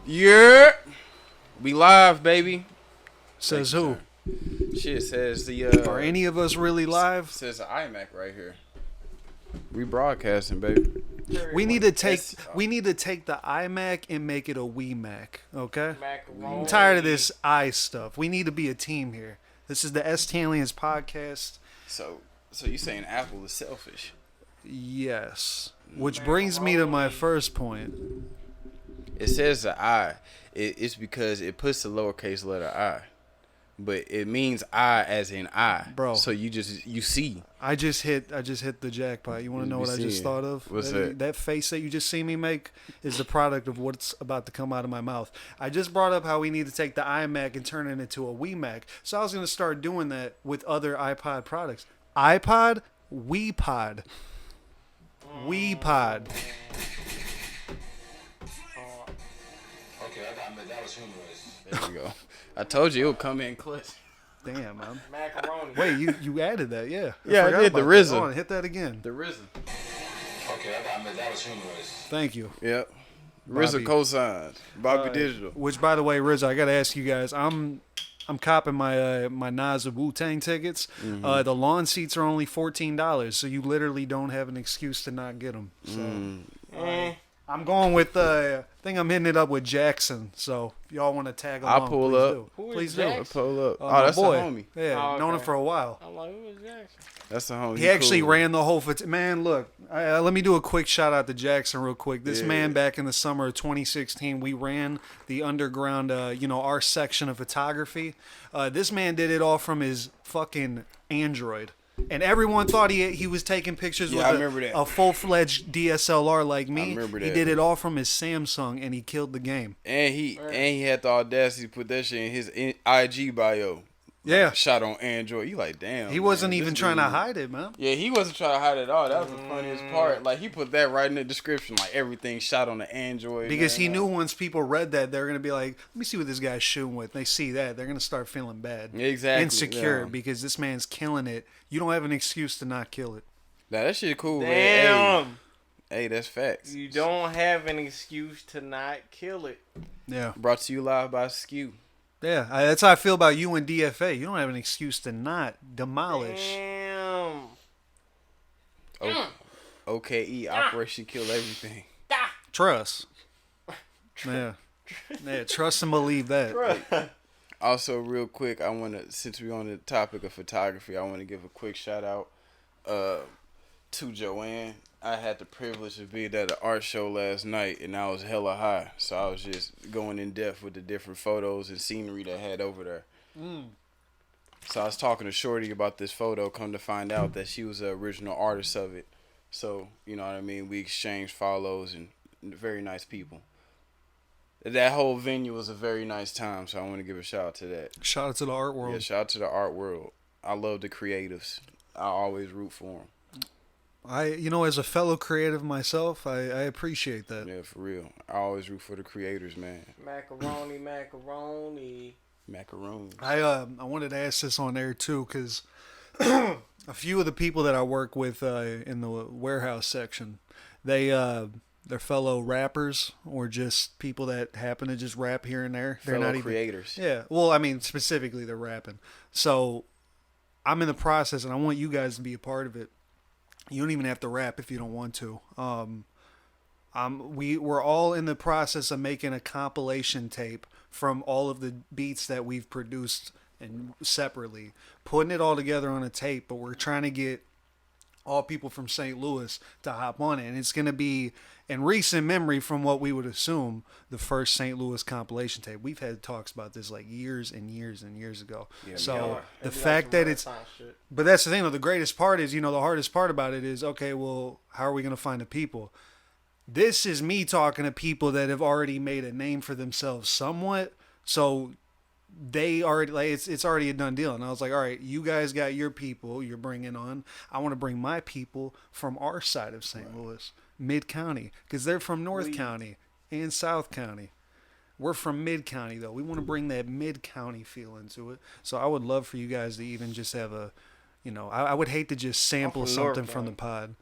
Yeah, we live, baby. Says who? Shit says the Are any of us really live? says the iMac right here. We broadcasting, baby. We need to take the iMac and make it a Mac. Okay. Macaroni. I'm tired of this I stuff. We need to be a team here. This is the STLiens podcast. So you saying Apple is selfish? Yes. Which brings me to my first point. It says the I. It's because it puts the lowercase letter I, but it means I as in I. Bro. So you see. I just hit the jackpot. You want to know what I just thought of? What's that? That face that you just see me make is the product of what's about to come out of my mouth. I just brought up how we need to take the iMac and turn it into a Mac. So I was going to start doing that with other iPod products. iPod, WePod. WePod. Okay, that was humorous. There we go. I told you it would come in clutch. Damn, man. Macaroni. Wait, you added that, yeah. Yeah, I forgot did, the about RZA. that. Hold on, hit that again. The RZA. Okay, that was humorous. Thank you. Yep. Bobby. RZA cosigns. Bobby Digital. Which, by the way, RZA, I got to ask you guys, I'm copping my Nas of Wu-Tang tickets. Mm-hmm. The lawn seats are only $14, so you literally don't have an excuse to not get them. So I'm going with, I think I'm hitting it up with Jackson. So if y'all want to tag along, I'll pull please up. do. Who is Please Jackson? do. Pull up. My That's boy. the homie. Yeah, Oh, known him okay. for a while. I'm like, who is Jackson? That's the homie. He actually cool. ran the whole... Man, look, let me do a quick shout out to Jackson real quick. This man, back in the summer of 2016, we ran the underground, our section of photography. This man did it all from his fucking Android. And everyone thought he was taking pictures Yeah, I with remember that. a full-fledged DSLR like me. I remember He that. did it all from his Samsung, and he killed the game. And he had the audacity to put that shit in his IG bio. Yeah. Shot on Android. You like, damn. He wasn't man, even this trying to dude- hide it, man. Yeah, he wasn't trying to hide it at all. That was the funniest part. Like, he put that right in the description. Like, everything shot on the Android. Because man. he knew once people read that, they're going to be like, let me see what this guy's shooting with. They see that, they're going to start feeling bad. Exactly, Insecure, yeah. because this man's killing it. You don't have an excuse to not kill it. Nah, that shit cool, man. Damn. Hey, that's facts. You don't have an excuse to not kill it. Yeah. Brought to you live by Skew. Yeah, that's how I feel about you and DFA. You don't have an excuse to not demolish. Damn. OKE, Operation Kill Everything. Trust. Yeah. Yeah, trust and believe that. Also, real quick, I want to, since we're on the topic of photography, I want to give a quick shout out to Joanne. I had the privilege of being at an art show last night, and I was hella high. So I was just going in depth with the different photos and scenery that I had over there. So I was talking to Shorty about this photo, come to find out that she was the original artist of it. So, you know what I mean? We exchanged follows and very nice people. That whole venue was a very nice time, so I want to give a shout out to that. Shout out to the art world. Yeah, shout out to the art world. I love the creatives. I always root for them. As a fellow creative myself, I appreciate that. Yeah, for real. I always root for the creators, man. Macaroni. Macaroons. I wanted to ask this on air too, because a few of the people that I work with in the warehouse section, they're fellow rappers or just people that happen to just rap here and there. They're Fellow not even creators. Yeah, well, I mean specifically they're rapping. So I'm in the process, and I want you guys to be a part of it. You don't even have to rap if you don't want to. We're all in the process of making a compilation tape from all of the beats that we've produced and separately, putting it all together on a tape. But we're trying to get all people from St. Louis to hop on it, and it's going to be, in recent memory, from what we would assume, the first St. Louis compilation tape. We've had talks about this like years and years and years ago. Yeah, so the It'd be fact like that some it's Renaissance shit. but that's the thing, though. The greatest part is, the hardest part about it is, okay, well, how are we going to find the people? This is me talking to people that have already made a name for themselves somewhat. So they already, like, it's already a done deal. And I was like, all right, you guys got your people you're bringing on. I want to bring my people from our side of St. Louis, Mid-County, because they're from North County and South County. We're from Mid-County, though. We want to bring that Mid-County feel into it. So I would love for you guys to even just have a, I would hate to just sample from something North from the County. pod.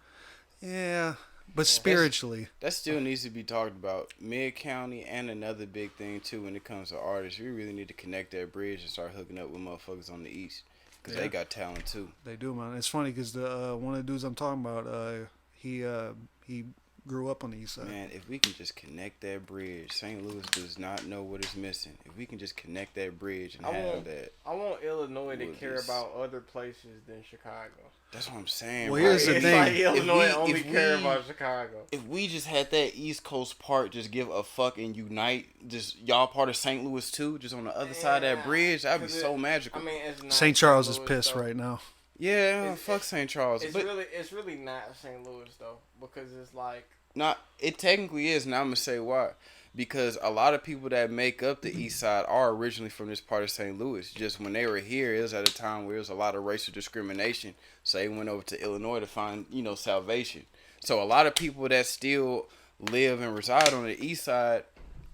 Yeah, But spiritually, That still needs to be talked about. Mid County and another big thing too when it comes to artists, we really need to connect that bridge and start hooking up with motherfuckers on the east because they got talent too. they do, man. It's funny because the one of the dudes I'm talking about, he grew up on the east side. Man, if we can just connect that bridge, St. Louis does not know what is missing. If we can just connect that bridge and have that. I want Illinois to Well, care this- about other places than Chicago. That's what I'm saying. Well, bro. here's the It's thing. like Illinois If we- only if care we- about Chicago. If we just had that East Coast part, just give a fuck and unite, just y'all part of St. Louis too, just on the other side of that bridge, that'd be 'Cause so magical. I mean, it's not St. Charles is Louis, pissed though. right now. Yeah, It's- fuck St. Charles. It's But really not St. Louis though, because it's like not it technically is, and I'm gonna say why. Because a lot of people that make up the East Side are originally from this part of St. Louis. Just when they were here, it was at a time where there was a lot of racial discrimination. So they went over to Illinois to find, salvation. So a lot of people that still live and reside on the East Side,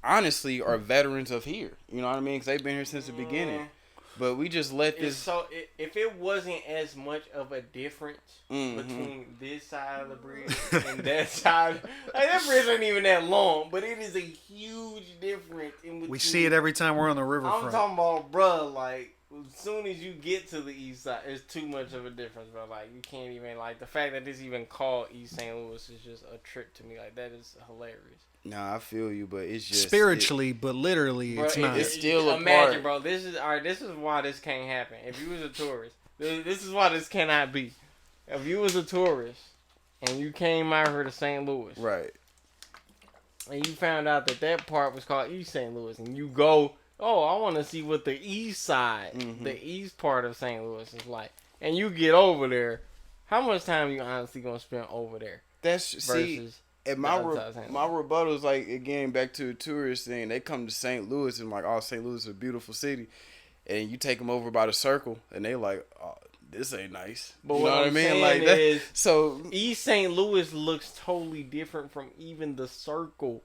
honestly, are veterans of here. You know what I mean? Because they've been here since the beginning. But we just let it's this. so if it wasn't as much of a difference Mhm. between this side of the bridge and that side, like that bridge ain't even that long, but it is a huge difference in between. We see it every time we're on the I'm riverfront. talking about, bruh, like, as soon as you get to the east side, it's too much of a difference, bro. Like, you can't even, like, the fact that this even called East St. Louis is just a trip to me. Like, that is hilarious. Nah, I feel you, but it's just Spiritually, but literally, Bro, it's not. It's still a imagine, part. bro. This is why this can't happen. If you was a tourist, this is why this cannot be. If you was a tourist and you came out here to St. Louis, right. and you found out that part was called East St. Louis, and you go, oh, I want to see what the east side, the east part of St. Louis is like, and you get over there, how much time you honestly gonna spend over there That's versus And my rebuttal is like, again, back to the tourist thing. They come to St. Louis and like, oh, St. Louis is a beautiful city, and you take them over by the circle, and they like, oh, this ain't nice. But you what know what I I'm mean? saying Like that. is- So East St. Louis looks totally different from even the circle.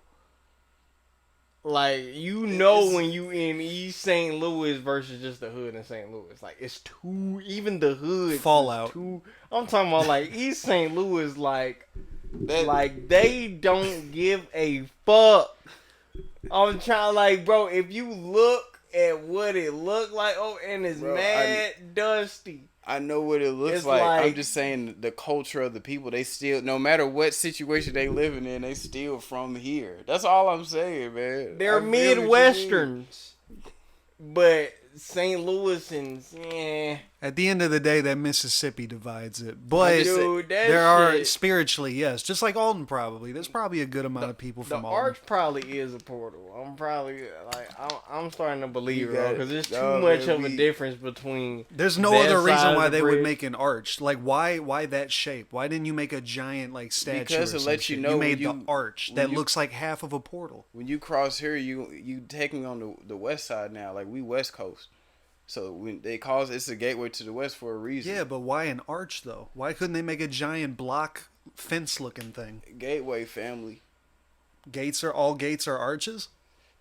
Like, when you in East St. Louis versus just the hood in St. Louis. Like, it's too, even the hood. Fallout. I'm talking about, like, East St. Louis, like that, they don't give a fuck. I'm trying, like, bro, if you look at what it looked like, and it's Bro, mad dusty. I know what it looks It's like. I'm like- just saying the culture of the people. They still, no matter what situation they living in, they still from here. That's all I'm saying, man. They're I feel what you mean. Midwesterns. But St. Louis and, At the end of the day, that Mississippi divides it. But Dude, that there are shit- spiritually, yes, just like Alton probably. There's probably a good amount of people the from Alton. arch probably is a portal. I'm probably, like, I'm starting to believe You it, got it. because there's too No, much man, of a we- difference between There's no that other side reason of why the they would bridge. make an arch. Like why that shape? Why didn't you make a giant like statue? Because or it some lets you shit? know you when made the you- arch when that you- looks like half of a portal. When you cross here, you taking on the west side now. Like, we West Coast. So when they call it's a gateway to the west for a reason. Yeah, but why an arch though? Why couldn't they make a giant block fence looking thing? Gateway family. All gates are arches?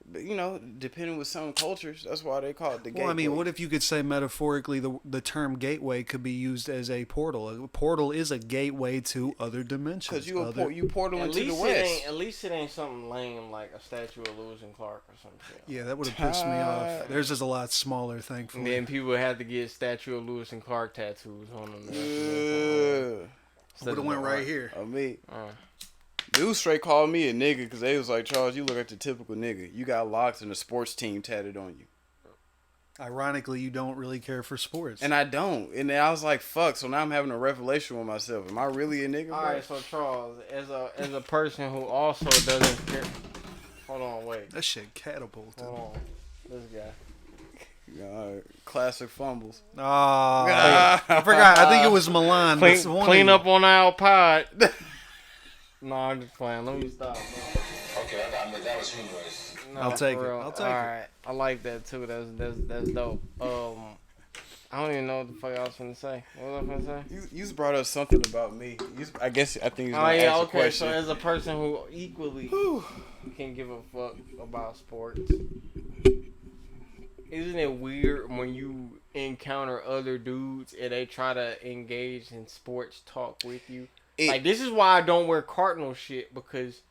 But, depending with some cultures, that's why they call it the gateway. Well, I mean, what if you could say metaphorically the term gateway could be used as a portal? A portal is a gateway to other dimensions. Because you portal At into the least, west. at least it ain't something lame like a statue of Lewis and Clark or some shit. Yeah, that would have pissed me off. Theirs is a lot smaller, And thankfully. then people had to get statue of Lewis and Clark tattoos on them. Would have went right here. I mean, Uh. dude straight called me a nigga because they was like, Charles, you look like the typical nigga. You got locks and a sports team tatted on you. Ironically, you don't really care for sports. And I don't. And then I was like, fuck. So now I'm having a revelation with myself. Am I really a nigga, bro? All right, so Charles, as a person who also doesn't care. Hold on, wait. That shit catapulted. Hold on. This guy. Classic fumbles. I forgot. I think it was Milan. That's one Clean of up on our pod. No, I'm just playing. Let me stop, bro. Okay, I gotta admit that was humorous. No, I'll take for it. real. I'll take it. Alright, I like that too. That's dope. I don't even know what the fuck I was finna say. What was I finna say? You just brought up something about me. I think he's Oh gonna yeah, ask a okay. question. So as a person who equally can give a fuck about sports, isn't it weird when you encounter other dudes and they try to engage in sports talk with you? Like, this is why I don't wear Cardinal shit, because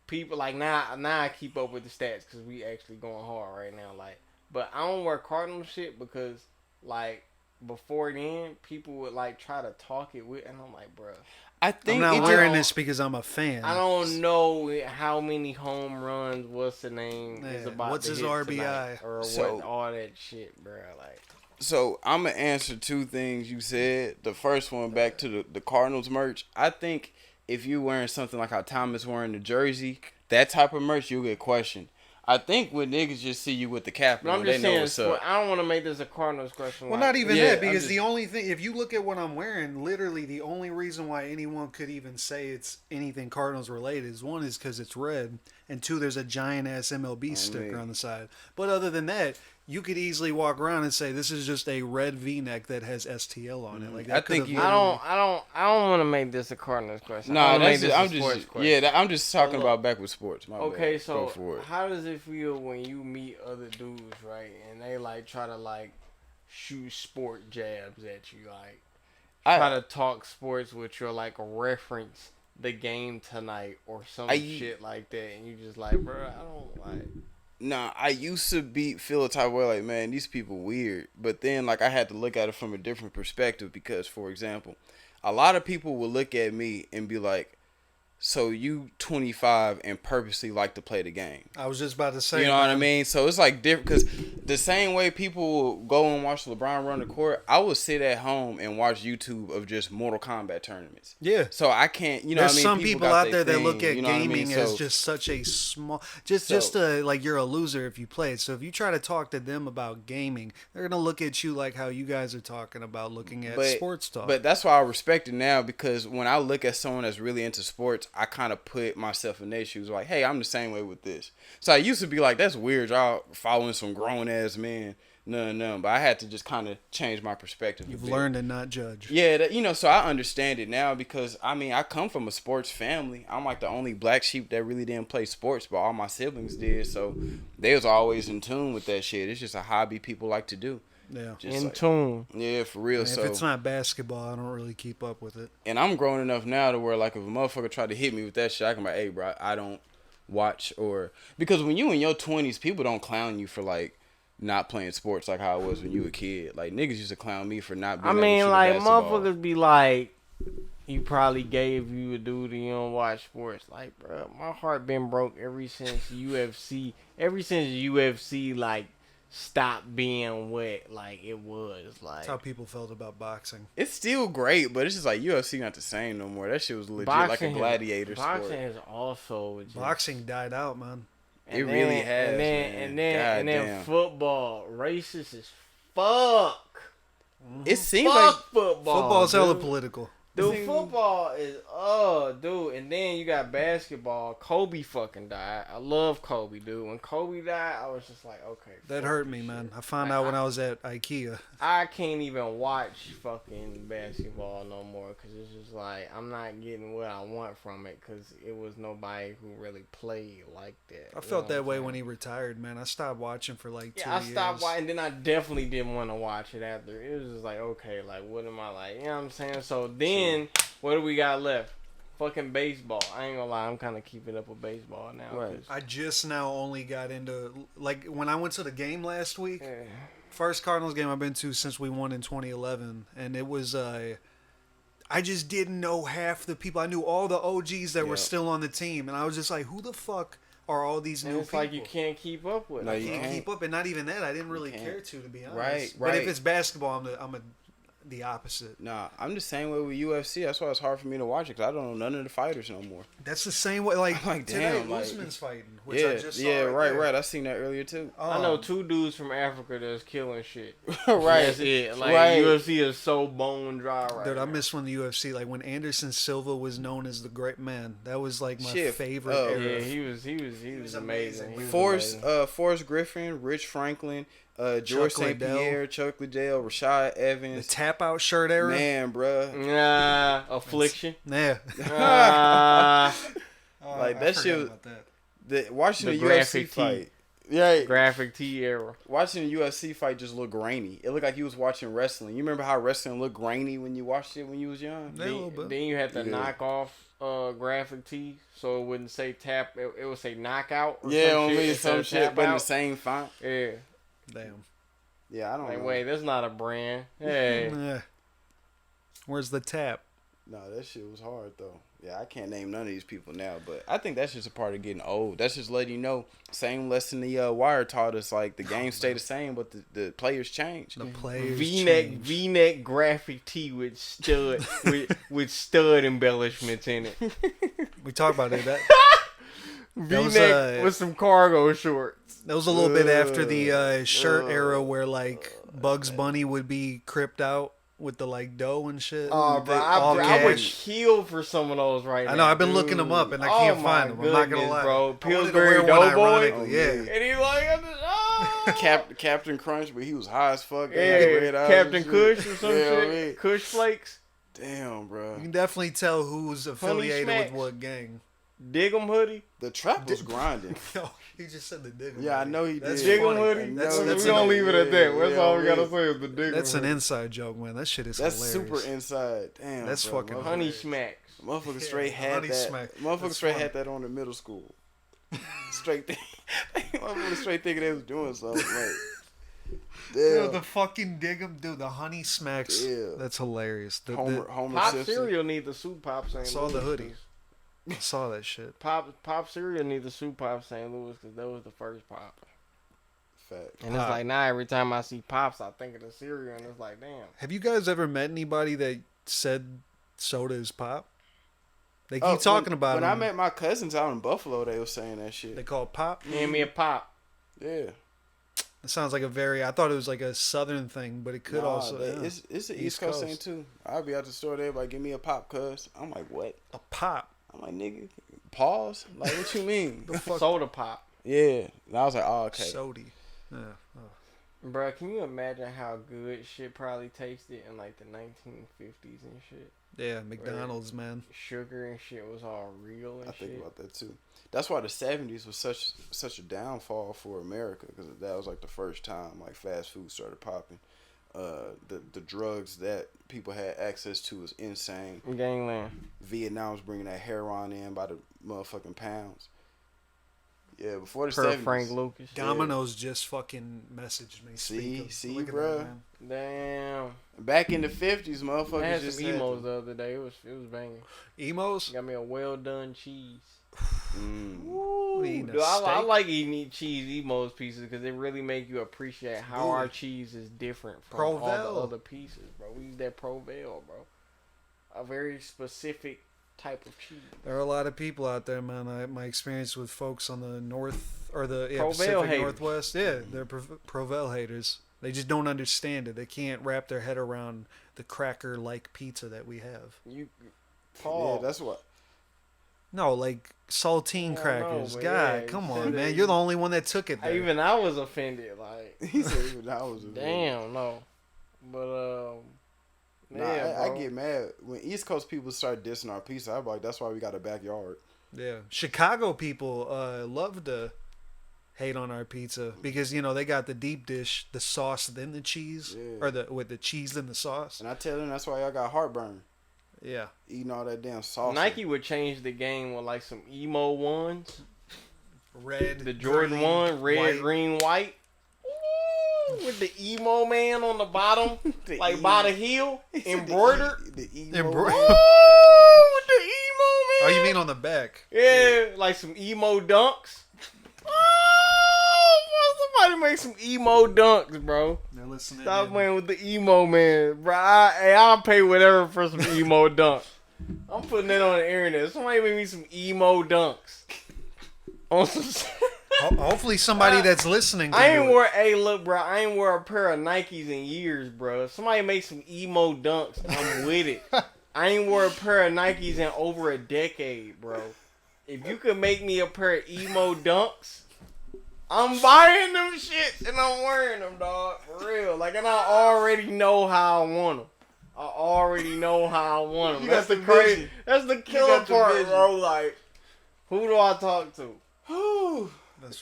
people, like, now I keep up with the stats because we actually going hard right now. Like, but I don't wear Cardinal shit because, like, before then, people would, like, try to talk it with, and I'm like, bro. I I'm think not it wearing just, this because I'm a fan. I don't know how many home runs, what's the name, is Yeah, about what's to his hit RBI? tonight, or So- what, all that shit, bro. Like, So I'm gonna answer two things you said. The first one, back to the Cardinals merch. I think if you wearing something like how Thomas wearing the jersey, that type of merch, you'll get questioned. I think when niggas just see you with the cap but I'm on, they just know saying, what's up. I don't want to make this a Cardinals question. Well, like, not even Yeah, that, I'm because just- the only thing, if you look at what I'm wearing, literally the only reason why anyone could even say it's anything Cardinals related is, one, is because it's red, and two, there's a giant ass MLB sticker man. on the side. But other than that, you could easily walk around and say this is just a red V-neck that has STL on it. Like that I think could've you- literally- I don't want to make this a Cardinals question. I Nah, wanna that's make just, this I'm a sports just question. I'm just talking look. about back with sports. My Okay, bad. so Go for it. how does it feel when you meet other dudes, right, and they like try to like shoot sport jabs at you, like try to talk sports with your like reference the game tonight or some shit like that, and you just like, bro, I don't like. Nah, I used to feel a type of way like, man, these people weird. But then, like, I had to look at it from a different perspective because, for example, a lot of people will look at me and be like, so you 25 and purposely like to play the game. I was just about to say, You know what I mean? So it's like different because the same way people will go and watch LeBron run the court, I will sit at home and watch YouTube of just Mortal Kombat tournaments. Yeah. So I can't, you know There's what I mean? some people got out their there that look thing, at you know what I mean? gaming as So- just such a small, just like you're a loser if you play it. So if you try to talk to them about gaming, they're gonna look at you like how you guys are talking about looking at sports talk. But that's why I respect it now, because when I look at someone that's really into sports, I kind of put myself in their shoes. Like, hey, I'm the same way with this. So I used to be like, that's weird, y'all following some grown ass men. No. But I had to just kind of change my perspective. You've a bit. learned to not judge. Yeah, so I understand it now because, I mean, I come from a sports family. I'm like the only black sheep that really didn't play sports, but all my siblings did. So they was always in tune with that shit. It's just a hobby people like to do. Yeah. Just In like- tune. Yeah, for real. If So it's not basketball, I don't really keep up with it. and I'm grown enough now to where, like, if a motherfucker tried to hit me with that shit, I can be like, hey, bro, I don't watch or... Because when you in your 20s, people don't clown you for, like, not playing sports like how it was when you were a kid. Like, niggas used to clown me for not being I able to mean, shoot a like, basketball. motherfuckers be like, you probably gave you a dude and you don't watch sports. Like, bro, my heart been broke ever since UFC. Ever since UFC, like, stopped being what, like, it was. Like, That's how people felt about boxing. It's still great, but it's just like UFC not the same no more. That shit was legit like a gladiator boxing sport. is also just, Boxing died out, man. It really has, and man. then Goddamn. football, racist as fuck. It seems like Fuck football. Football's hella dude. political. Dude, football is dude, and then you got basketball. Kobe fucking died. I love Kobe, dude. When Kobe died, I was just like, okay. That fuck hurt this me, shit. man. I found Like, out when I was at IKEA. I can't even watch fucking basketball no more because it's just like I'm not getting what I want from it because it was nobody who really played like that. I felt that way when he retired, man. I stopped watching for like 2 Yeah, I years. stopped watching, and then I definitely didn't want to watch it after. It was just like, okay, like, what am I like? You know what I'm saying? So then, what do we got left? Fucking baseball. I ain't gonna lie, I'm kind of keeping up with baseball now. Right. 'cause- I just now only got into, like, when I went to the game last week, Yeah. first Cardinals game I've been to since we won in 2011, and it was, I just didn't know half the people. I knew all the OGs that were Yeah. still on the team, and I was just like, who the fuck are all these And new it's people? like you can't keep up with No, it. you Can't can't. keep up, and not even that. I didn't really can't. care to be honest. Right, But if right. it's basketball, I'm the opposite. Nah, I'm the same way with UFC. That's why it's hard for me to watch it because I don't know none of the fighters no more. That's the same way. Like, I'm like, today, damn, like- Usman's fighting, which Yeah, I just saw yeah, right, there. right. I seen that earlier too. I know 2 dudes from Africa that's killing shit. Right. That's it. Like, Right. UFC is so bone dry right Dude, I now. miss when the UFC, like when Anderson Silva was known as the great man. That was like my Shit, favorite oh. era. Yeah, he was was amazing. amazing. He was Forrest, amazing. Forrest Griffin, Rich Franklin, George Chuck St. Pierre, Chuck Liddell, Rashad The Evans. tap out shirt era. Man, bruh. Nah, affliction. Yeah. Ah, Like, that shit was- Watching The the UFC graphic tee. fight. Yeah, graphic tee era. watching a UFC fight just looked grainy. It looked like you was watching wrestling. You remember how wrestling looked grainy when you watched it when you was young? Yeah, a little bit. Then you had to Yeah. knock off graphic tee, so it wouldn't say tap. It would say knockout. Or Yeah, some on shit me instead some of shit, tap but in the out. same font. Yeah. Damn. Yeah, I don't Like, know. wait, that's not a brand. Hey. Yeah. Where's the tap? No, that shit was hard though. Yeah, I can't name none of these people now, but I think that's just a part of getting old. That's just letting you know. Same lesson the Wire taught us. Like the game stay the same, but the players change. The players V-neck change. graphic tee with stud with stud embellishments in it. We talked about it. That was, V-neck with some cargo shorts. that was a little bit after the shirt era where like Bugs Bunny would be cripped out with the like dough and shit. Oh, bro, All I would cash. kill for some of those right now. I know. I've been dude. looking them up and I can't Oh, find my them. I'm not gonna goodness, lie, bro. I wanted to Pillsbury wear one Doughboy. ironically, yeah. And he like, oh. Captain Crunch, but he was high as fuck. Yeah, Red eyes Captain and shit. Kush or some Yeah, shit. man. Kush Flakes. Damn, bro. You can definitely tell who's affiliated with Smacks. what gang. Dig 'em hoodie. The trap was grinding. No, he just said the digger. Yeah, I know he That's did. Dig 'em funny. hoodie. That's we an- don't leave it at that. That's yeah, all we yeah. gotta say is the dig 'em That's an hoodie. inside joke, man. That shit is That's hilarious. super inside. Damn, That's bro. fucking Motherfucker- Honey smacks. Motherfucker Yeah, straight had Honey that. Smack. Motherfucker That's straight funny. had that on in middle school. Straight motherfucker straight thinking they was doing something. Like, Dude, damn. the fucking dig 'em, dude. The honey smacks. Yeah. That's hilarious. Homer Pop Simpson. cereal need the soup pop St. Saw the Louis, hoodie. 'cause I saw that shit. Pop cereal need the soup pop St. Louis because that was the first pop. Fact. And it's like now every time I see pops, I think of the cereal, and it's like, damn. Have you guys ever met anybody that said soda is pop? They keep Oh, talking about when it. I met my cousins out in Buffalo, they were saying that shit. They call it pop. Hand me a pop. Yeah. It sounds like a very. I thought it was like a southern thing, but it could Nah, also. they- Yeah. it's an East East Coast Coast. thing too. I'll be out the store, everybody give me a pop, cuz. I'm like, what? A pop. I'm like, nigga, pause. Like, what you mean? Soda pop. Yeah. And I was like, oh, okay. Sody. Yeah. Oh. Bruh, can you imagine how good shit probably tasted in like the 1950s and shit? Yeah, McDonald's, man. Sugar and shit was all real and I shit. think about that too. That's why the 70s was such a downfall for America, because that was like the first time like fast food started popping. The drugs that people had access to was insane. Gangland. Vietnam was bringing that heroin in by the motherfucking pounds. Yeah, before the Per 70s. Frank Lucas. Domino's just fucking messaged me. See, Look at bruh. that, man. Damn. Back in the 50s, I motherfuckers had just some had emos the other day. It was banging. Emos? Got me a well done cheese. Mm. We eating a Dude, I steak? like eating cheese emos pieces because they really make you appreciate how Dude. our cheese is different from all Provel. the other pieces, bro. We use that Provel, bro. A very specific type of cheese. There are a lot of people out there, man. My experience with folks on the north or the Provel Pacific haters. Northwest, yeah, they're Provel haters. They just don't understand it. They can't wrap their head around the cracker-like pizza that we have. You, Yeah, Paul. that's what. No, like saltine I know, crackers. but God, yeah, come you on, said man. it. You're the only one that took it there. Even I was offended. Like, He said even I was a damn, no. But Nah, yeah, I bro. get mad when East Coast people start dissing our pizza. I'm like, that's why we got a backyard. Yeah, Chicago people love to hate on our pizza because they got the deep dish, the sauce, then the cheese, Yeah. or with the cheese then the sauce. And I tell them that's why y'all got heartburn. Yeah, Eating all that damn sauce. Nike would change the game with like some emo ones. red, The Jordan green, 1, red, white. green, white. Ooh, with the emo man on the bottom, The like emo- by the heel, embroidered. The emo. Embroidered. Ooh, with the emo man. Oh, you mean on the back? Yeah, like some emo dunks. Oh, bro, somebody make some emo dunks, bro. They're listening. Stop in. playing with the emo man, bro. I'll pay whatever for some emo dunks. I'm putting that on the internet. Somebody make me some emo dunks. On some. Hopefully, somebody that's listening. Can I do ain't it. wore. Hey, look, bro. I ain't wore a pair of Nikes in years, bro. Somebody make some emo dunks. I'm with it. I ain't wore a pair of Nikes in over a decade, bro. If you could make me a pair of emo dunks, I'm buying them shits and I'm wearing them, dog. For real. Like, and I already know how I want them. I already know how I want them. You That's got the the crazy. vision. That's the killer got the part, vision. bro. Like, who do I talk to? Whew.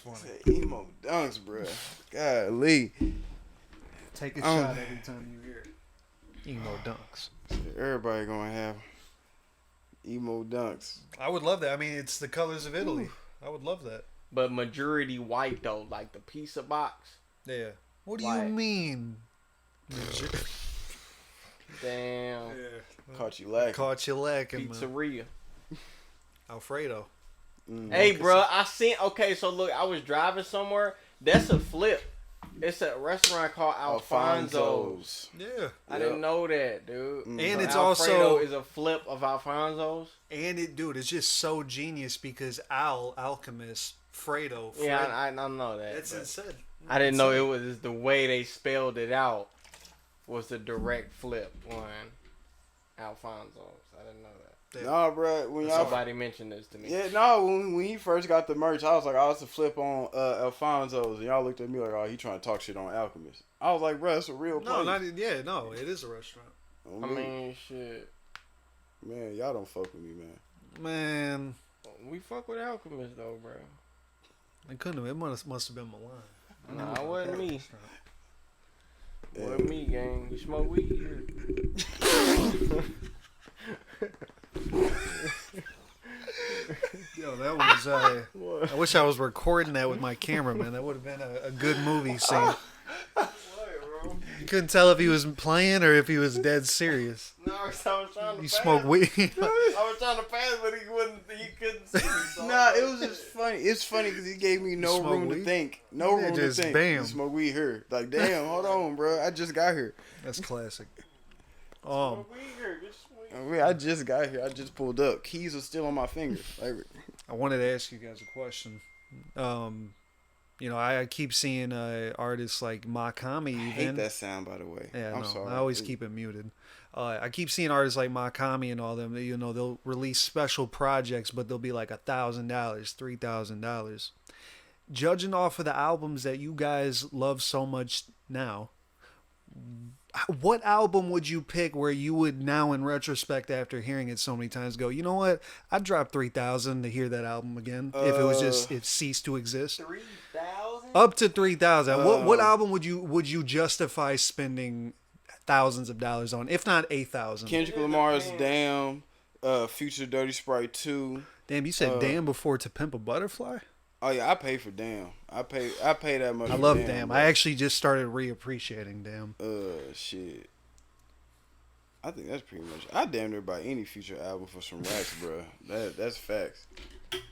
That's funny. Said emo dunks, bruh. Golly. Take a shot every time you hear it. Emo dunks. Everybody gonna have emo dunks. I would love that. I mean, it's the colors of Italy. I would love that. But majority white though, like the pizza box. Yeah. What do White. you mean? Damn. Caught you lacking. Caught you lacking, man. Pizzeria. Alfredo. Hey, bro, I seen. Okay, so look, I was driving somewhere. That's a flip. It's a restaurant called Alfonso's. Yeah. I didn't know that, dude. And So it's Alfredo also is a flip of Alfonso's. and it, dude, it's just so genius because alchemist, Fredo. Fred, Yeah, I know that. that's but insane. I didn't know it was the way they spelled it out was the direct flip on Alfonso's. I didn't know that. Nah, bro. When y'all Somebody mentioned this to me. Yeah, no, when he first got the merch, I was like, I was to flip on Alfonso's, and y'all looked at me like, oh, he trying to talk shit on Alchemist. I was like, bro, that's a real place. No, it is a restaurant. Oh, I man. mean, shit. Man, y'all don't fuck with me, man. Man, We fuck with Alchemist though, bro. it couldn't have. It must have been Milan. Nah, it wasn't me. Yeah. Wasn't me, gang. You smoke weed here. Yo, that was. I wish I was recording that with my camera, man. That would have been a good movie scene. You couldn't tell if he was playing or if he was dead serious. No, I was trying to You pass. smoke weed. I was trying to pass, but he couldn't see me. So Nah, it was just funny. It's funny because he gave me no smoke room weed? to think. No Yeah, room to just think. bam. You smoke weed here. Like, damn, hold on, bro. I just got here. That's classic. Smoke weed here. Get sweet. I mean, I just got here. I just pulled up. Keys are still on my finger. Like, I wanted to ask you guys a question. You know, I keep seeing artists like Makami even. I hate that sound, by the way. Yeah, I'm no, sorry. I always keep it muted. I keep seeing artists like Makami and all them. You know, they'll release special projects, but they'll be like $1,000, $3,000. Judging off of the albums that you guys love so much now, what album would you pick where you would now, in retrospect, after hearing it so many times, go, you know what? I'd drop 3,000 to hear that album again if it was just it ceased to exist. 3,000? Up to 3,000. What album would you justify spending thousands of dollars on, if not 8,000? Kendrick Lamar's Damn, Future Dirty Sprite 2. Damn, you said Damn before To Pimp a Butterfly? Oh yeah, I pay for Damn. I pay that much. I for love Damn. Damn. Bro. I actually just started reappreciating Damn. Shit. I think that's pretty much. I damn near buy any Future album for some racks, bro. That's facts.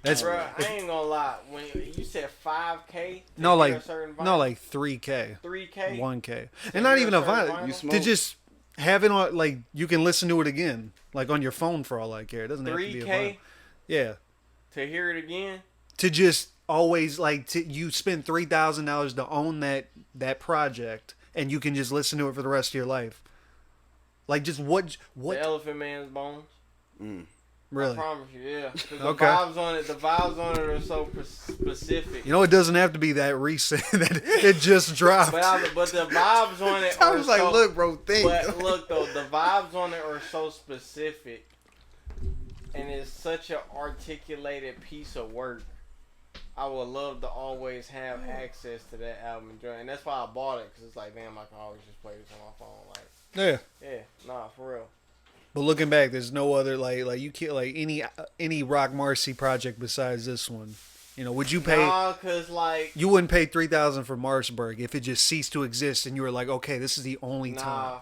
That's Bro, I ain't gonna lie. When you said 5K, no, like a certain vinyl, no, like 3K, 3K, 1K, and not even a certain vinyl. You smoke? To just have it on, like you can listen to it again, like on your phone for all I care. It doesn't have to be a vinyl. 3K Yeah, to hear it again. to just always you spend $3,000 to own that project, and you can just listen to it for the rest of your life. Like just what The Elephant Man's Bones. really? I promise you, yeah. 'Cause the Okay. vibes on it are so specific. You know, it doesn't have to be that recent that it just dropped. But the vibes on it I are was like, so, look, bro, think. But look though, the vibes on it are so specific, and it's such an articulated piece of work. I would love to always have access to that album, and that's why I bought it, because it's like, damn, I can always just play this on my phone. Like, Yeah. yeah, nah, for real. But looking back, there's no other like you can't like any Rock Marcy project besides this one. You know, would you pay? Nah, cause like, You wouldn't pay 3,000 for Marsburg if it just ceased to exist, and you were like, okay, this is the only time. nah,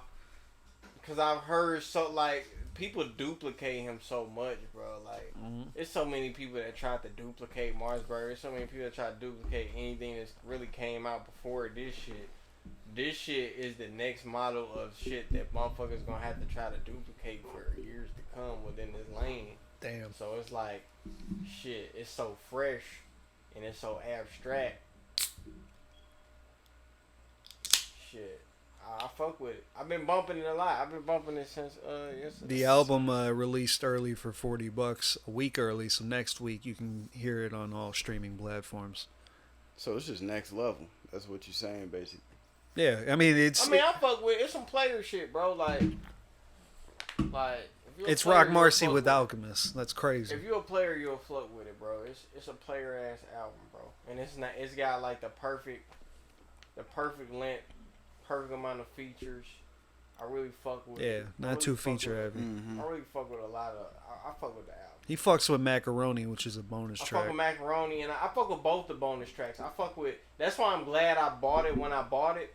cause I've heard so like people duplicate him so much, bro. Like, there's so many people that tried to duplicate Marsburg. There's so many people that tried to duplicate anything that's really came out before this shit. This shit is the next model of shit that motherfuckers gonna have to try to duplicate for years to come within this lane. Damn. So it's like, shit, it's so fresh and it's so abstract. Shit, I fuck with it. I've been bumping it a lot. I've been bumping it since yesterday. The album released early for $40, a week early. So next week you can hear it on all streaming platforms. So it's just next level. That's what you're saying, basically. Yeah, I mean I fuck with it's some player shit, bro. Like if If you're a It's player, Rock you'll Marcy fuck with it. Alchemist. That's crazy. If you're a player, you'll fuck with it, bro. It's a player ass album, bro, and it's got like the perfect length, perfect amount of features. I really fuck with Yeah, it. I not really too fuck feature with it. heavy. Mm-hmm. I really fuck with a lot of. I fuck with the album. He fucks with Macaroni, which is a bonus I track. fuck with Macaroni, and I fuck with both the bonus tracks. I fuck with. That's why I'm glad I bought it when I bought it,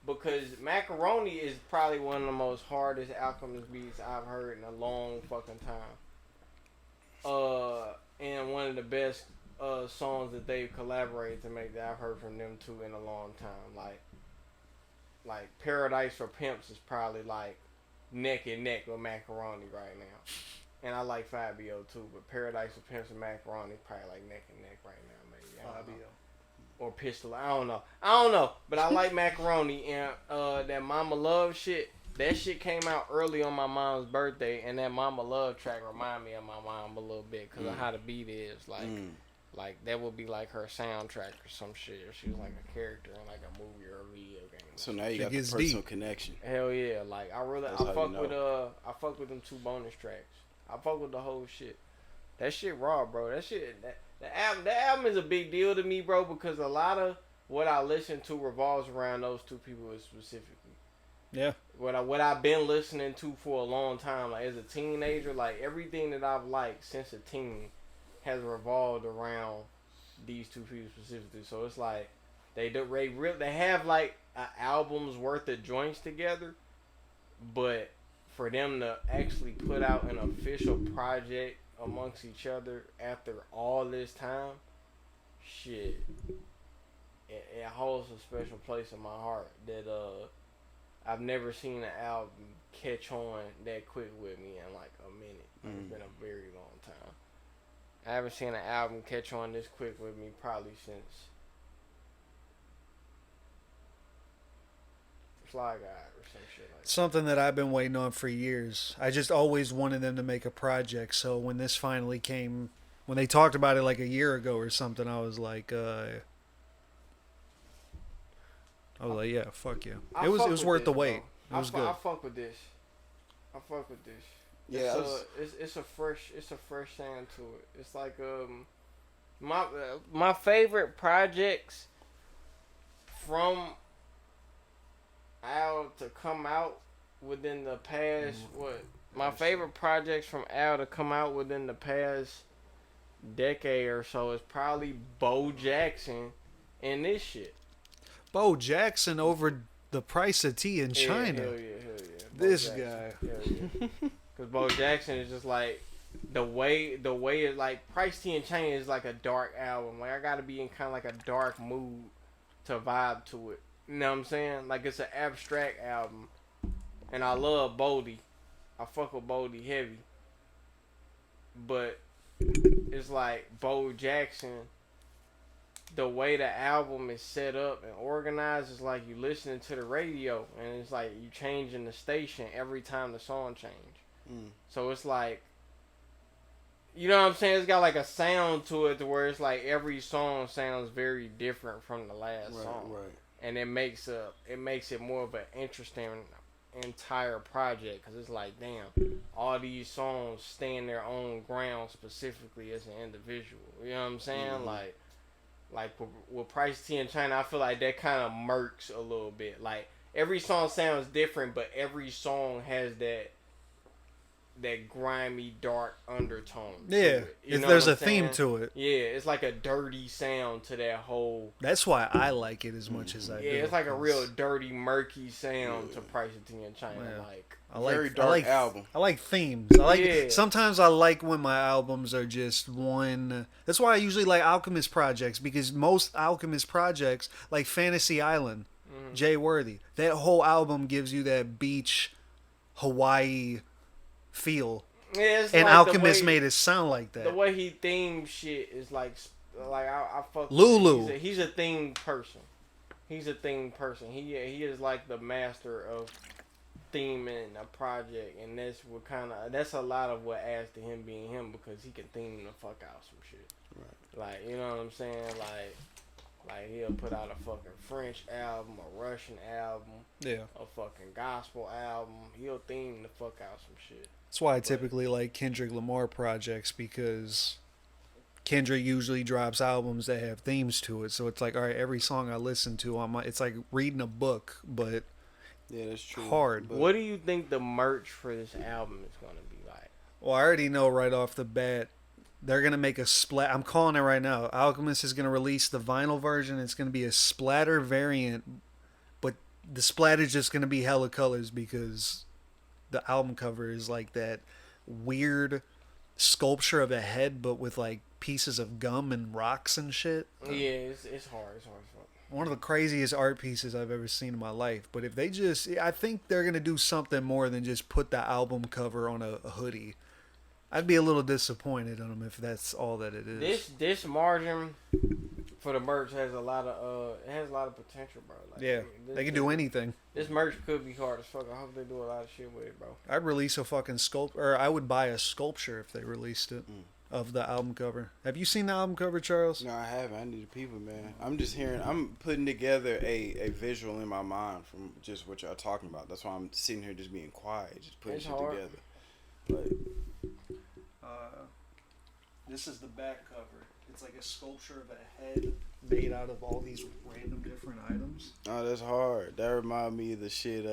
because Macaroni is probably one of the most hardest Alchemist beats I've heard in a long fucking time. And one of the best songs that they've collaborated to make that I've heard from them two in a long time. Like Paradise for Pimps is probably like neck and neck with Macaroni right now. And I like Fabio too, but Paradise for Pimps and Macaroni is probably like neck and neck right now, maybe. I don't know. Or Pistol. I don't know. But I like Macaroni, and that Mama Love shit. That shit came out early on my mom's birthday, and that Mama Love track remind me of my mom a little bit because of how the beat is. Like that would be like her soundtrack or some shit. Or she was like a character in like a movie or a video game. So now you Shit got the gets personal deep. connection. Hell yeah! Like I That's how you know. fuck with them two bonus tracks. I fuck with the whole shit. That shit raw, bro. The album is a big deal to me, bro, because a lot of what I listen to revolves around those two people specifically. Yeah. What I've been listening to for a long time, like as a teenager, like everything that I've liked since a teen has revolved around these two people specifically. So it's like they have like an album's worth of joints together, but for them to actually put out an official project amongst each other after all this time, shit, it holds a special place in my heart that I've never seen an album catch on that quick with me in like a minute. It's been a very long time. I haven't seen an album catch on this quick with me probably since Fly Guy or some shit like that. Something that I've been waiting on for years. I just always wanted them to make a project. So when this finally came, when they talked about it like a year ago or something, I was like, yeah, fuck yeah. It was worth the wait. It was good. I fuck with this. I fuck with this. Yeah, it's a fresh sound to it. It's like my favorite projects from Al to come out within the past my favorite projects from Al to come out within the past decade or so is probably Bo Jackson and this shit. Bo Jackson over the price of tea in China. Hell yeah. This Jackson. guy. Hell yeah. Cause Bo Jackson is just like the way it like Price T and China is like a dark album. Like I gotta be in kind of like a dark mood to vibe to it. You know what I'm saying? Like it's an abstract album, and I love Bodie. I fuck with Bodie heavy, but it's like Bo Jackson. The way the album is set up and organized is like you listening to the radio, and it's like you changing the station every time the song change. So it's like, you know what I'm saying? It's got like a sound to it to where it's like every song sounds very different from the last song. Right. And it makes it more of an interesting entire project because it's like, damn, all these songs stand their own ground specifically as an individual. You know what I'm saying? Like with Price T and China, I feel like that kind of murks a little bit. Like every song sounds different, but every song has that grimy, dark undertone. Yeah, there's a theme to it. Yeah, it's like a dirty sound to that whole. That's why I like it as much as I do. Yeah, it's like a real dirty, murky sound to Price T and China. Yeah. Like Very dark album. I like themes. Sometimes I like when my albums are just one. That's why I usually like Alchemist projects, because most Alchemist projects, like Fantasy Island, Jay Worthy, that whole album gives you that beach, Hawaii feel. Yeah, it's and like Alchemist made it sound like that. The way he themes shit is like I fuck. Lulu. He's a theme person. He's a theme person. He is like the master of theming a project, and that's a lot of what adds to him being him, because he can theme the fuck out some shit. Right. Like, you know what I'm saying? Like he'll put out a fucking French album, a Russian album, yeah, a fucking gospel album. He'll theme the fuck out some shit. That's why I typically like Kendrick Lamar projects because Kendrick usually drops albums that have themes to it. So it's like, all right, every song I listen to on my, it's like reading a book, but Yeah, that's true. hard. But What do you think the merch for this album is gonna be like? Well, I already know right off the bat they're gonna make a splat. I'm calling it right now. Alchemist is gonna release the vinyl version. It's gonna be a splatter variant, but the splatter is just gonna be hella colors because the album cover is like that weird sculpture of a head, but with like pieces of gum and rocks and shit. Yeah, it's hard. It's hard as fuck. One of the craziest art pieces I've ever seen in my life. But if they just, I think they're gonna do something more than just put the album cover on a hoodie. I'd be a little disappointed in them if that's all that it is. This margin for the merch has a lot of potential, bro. Like, Yeah, they can do anything. This merch could be hard as fuck. I hope they do a lot of shit with it, bro. I'd release a fucking or I would buy a sculpture if they released it of the album cover. Have you seen the album cover, Charles? no, I haven't. I need the people, man. I'm just hearing. I'm putting together a visual in my mind from just what y'all talking about. That's why I'm sitting here just being quiet, just putting It's shit hard. together. But This is the back cover. It's like a sculpture of a head made out of all these random different items. oh, that's hard. That remind me of the shit.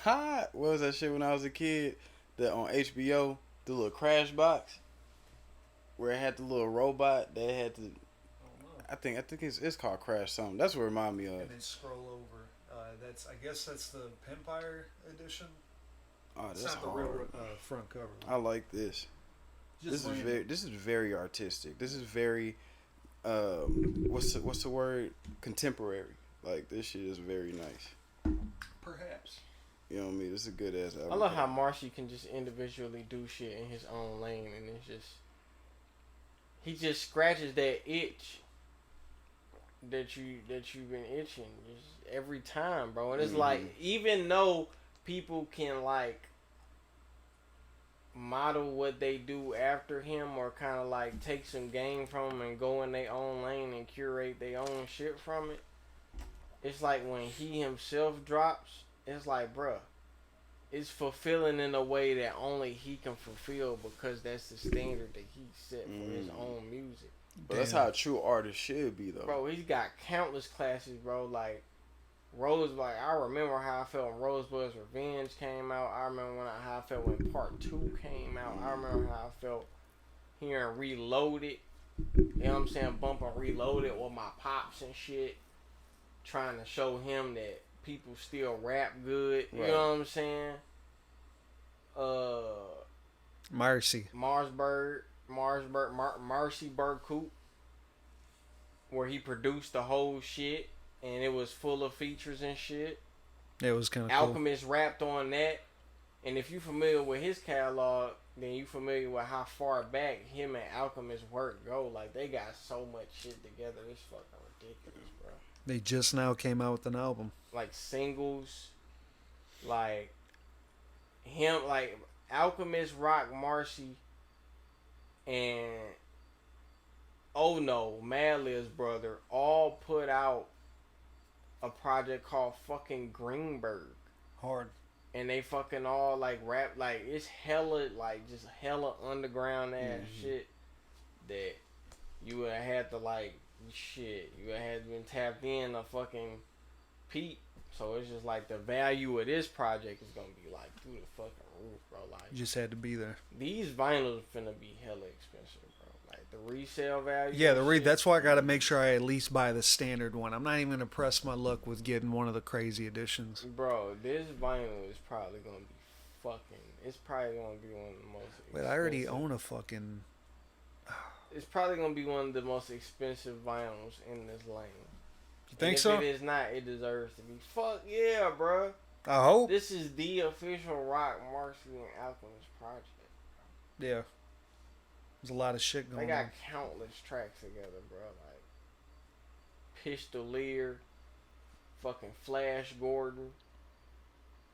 What was that shit when I was a kid? That on HBO, the little Crash Box, where it had the little robot that had to. I think it's called Crash something. That's what it remind me of. And then scroll over. I guess that's the Empire edition. Oh, It's that's not the hard. real front cover. I like this. This is very artistic. This is very what's the word? Contemporary. Like this shit is very nice. Perhaps. You know what I mean? This is a good ass album. I love how Marcy can just individually do shit in his own lane, and it's just he just scratches that itch that you've been itching just every time, bro. And it's like even though people can like model what they do after him or kind of like take some game from him and go in their own lane and curate their own shit from it, it's like when he himself drops, it's like, bruh, it's fulfilling in a way that only he can fulfill because that's the standard that he set for his own music. But that's how a true artist should be, though. Bro, he's got countless classes, bro. Like I remember how I felt when Rosebud's Revenge came out. I remember how I felt when Part 2 came out. I remember how I felt hearing Reloaded. You know what I'm saying? Bumping Reloaded with my pops and shit. Trying to show him that people still rap good. You Right. know what I'm saying? Marcy. Marcy Burkoop, where he produced the whole shit and it was full of features and shit. It was kind of cool. Alchemist rapped on that, and if you familiar with his catalog, then you familiar with how far back him and Alchemist work go. Like they got so much shit together. It's fucking ridiculous, bro. They just now came out with an album. Like singles, like him, like Alchemist, Rock, Marcy, and oh no, Madlib's brother all put out a project called fucking Greenberg. Hard. And they fucking all like rap, like it's hella, like just hella underground ass shit that you would have had to like, shit, you would have had been tapped in a fucking peep. So it's just like the value of this project is gonna be like through the fucking roof, bro. Like You just had to be there. these vinyls finna be hella expensive, bro. Like the resale value. Yeah, and shit. that's why I got to make sure I at least buy the standard one. I'm not even going to press my luck with getting one of the crazy editions. Bro, this vinyl is probably gonna be fucking. It's probably gonna be one of the most. Wait, I already expensive- own a fucking. It's probably gonna be one of the most expensive vinyls in this lane. You think and so? If it is not, it deserves to be. Fuck yeah, bro. I hope. This is the official Rock, Marcy, and Alchemist project. Yeah. There's a lot of shit They going got on. countless tracks together, bro. Like Pistolier, fucking Flash Gordon,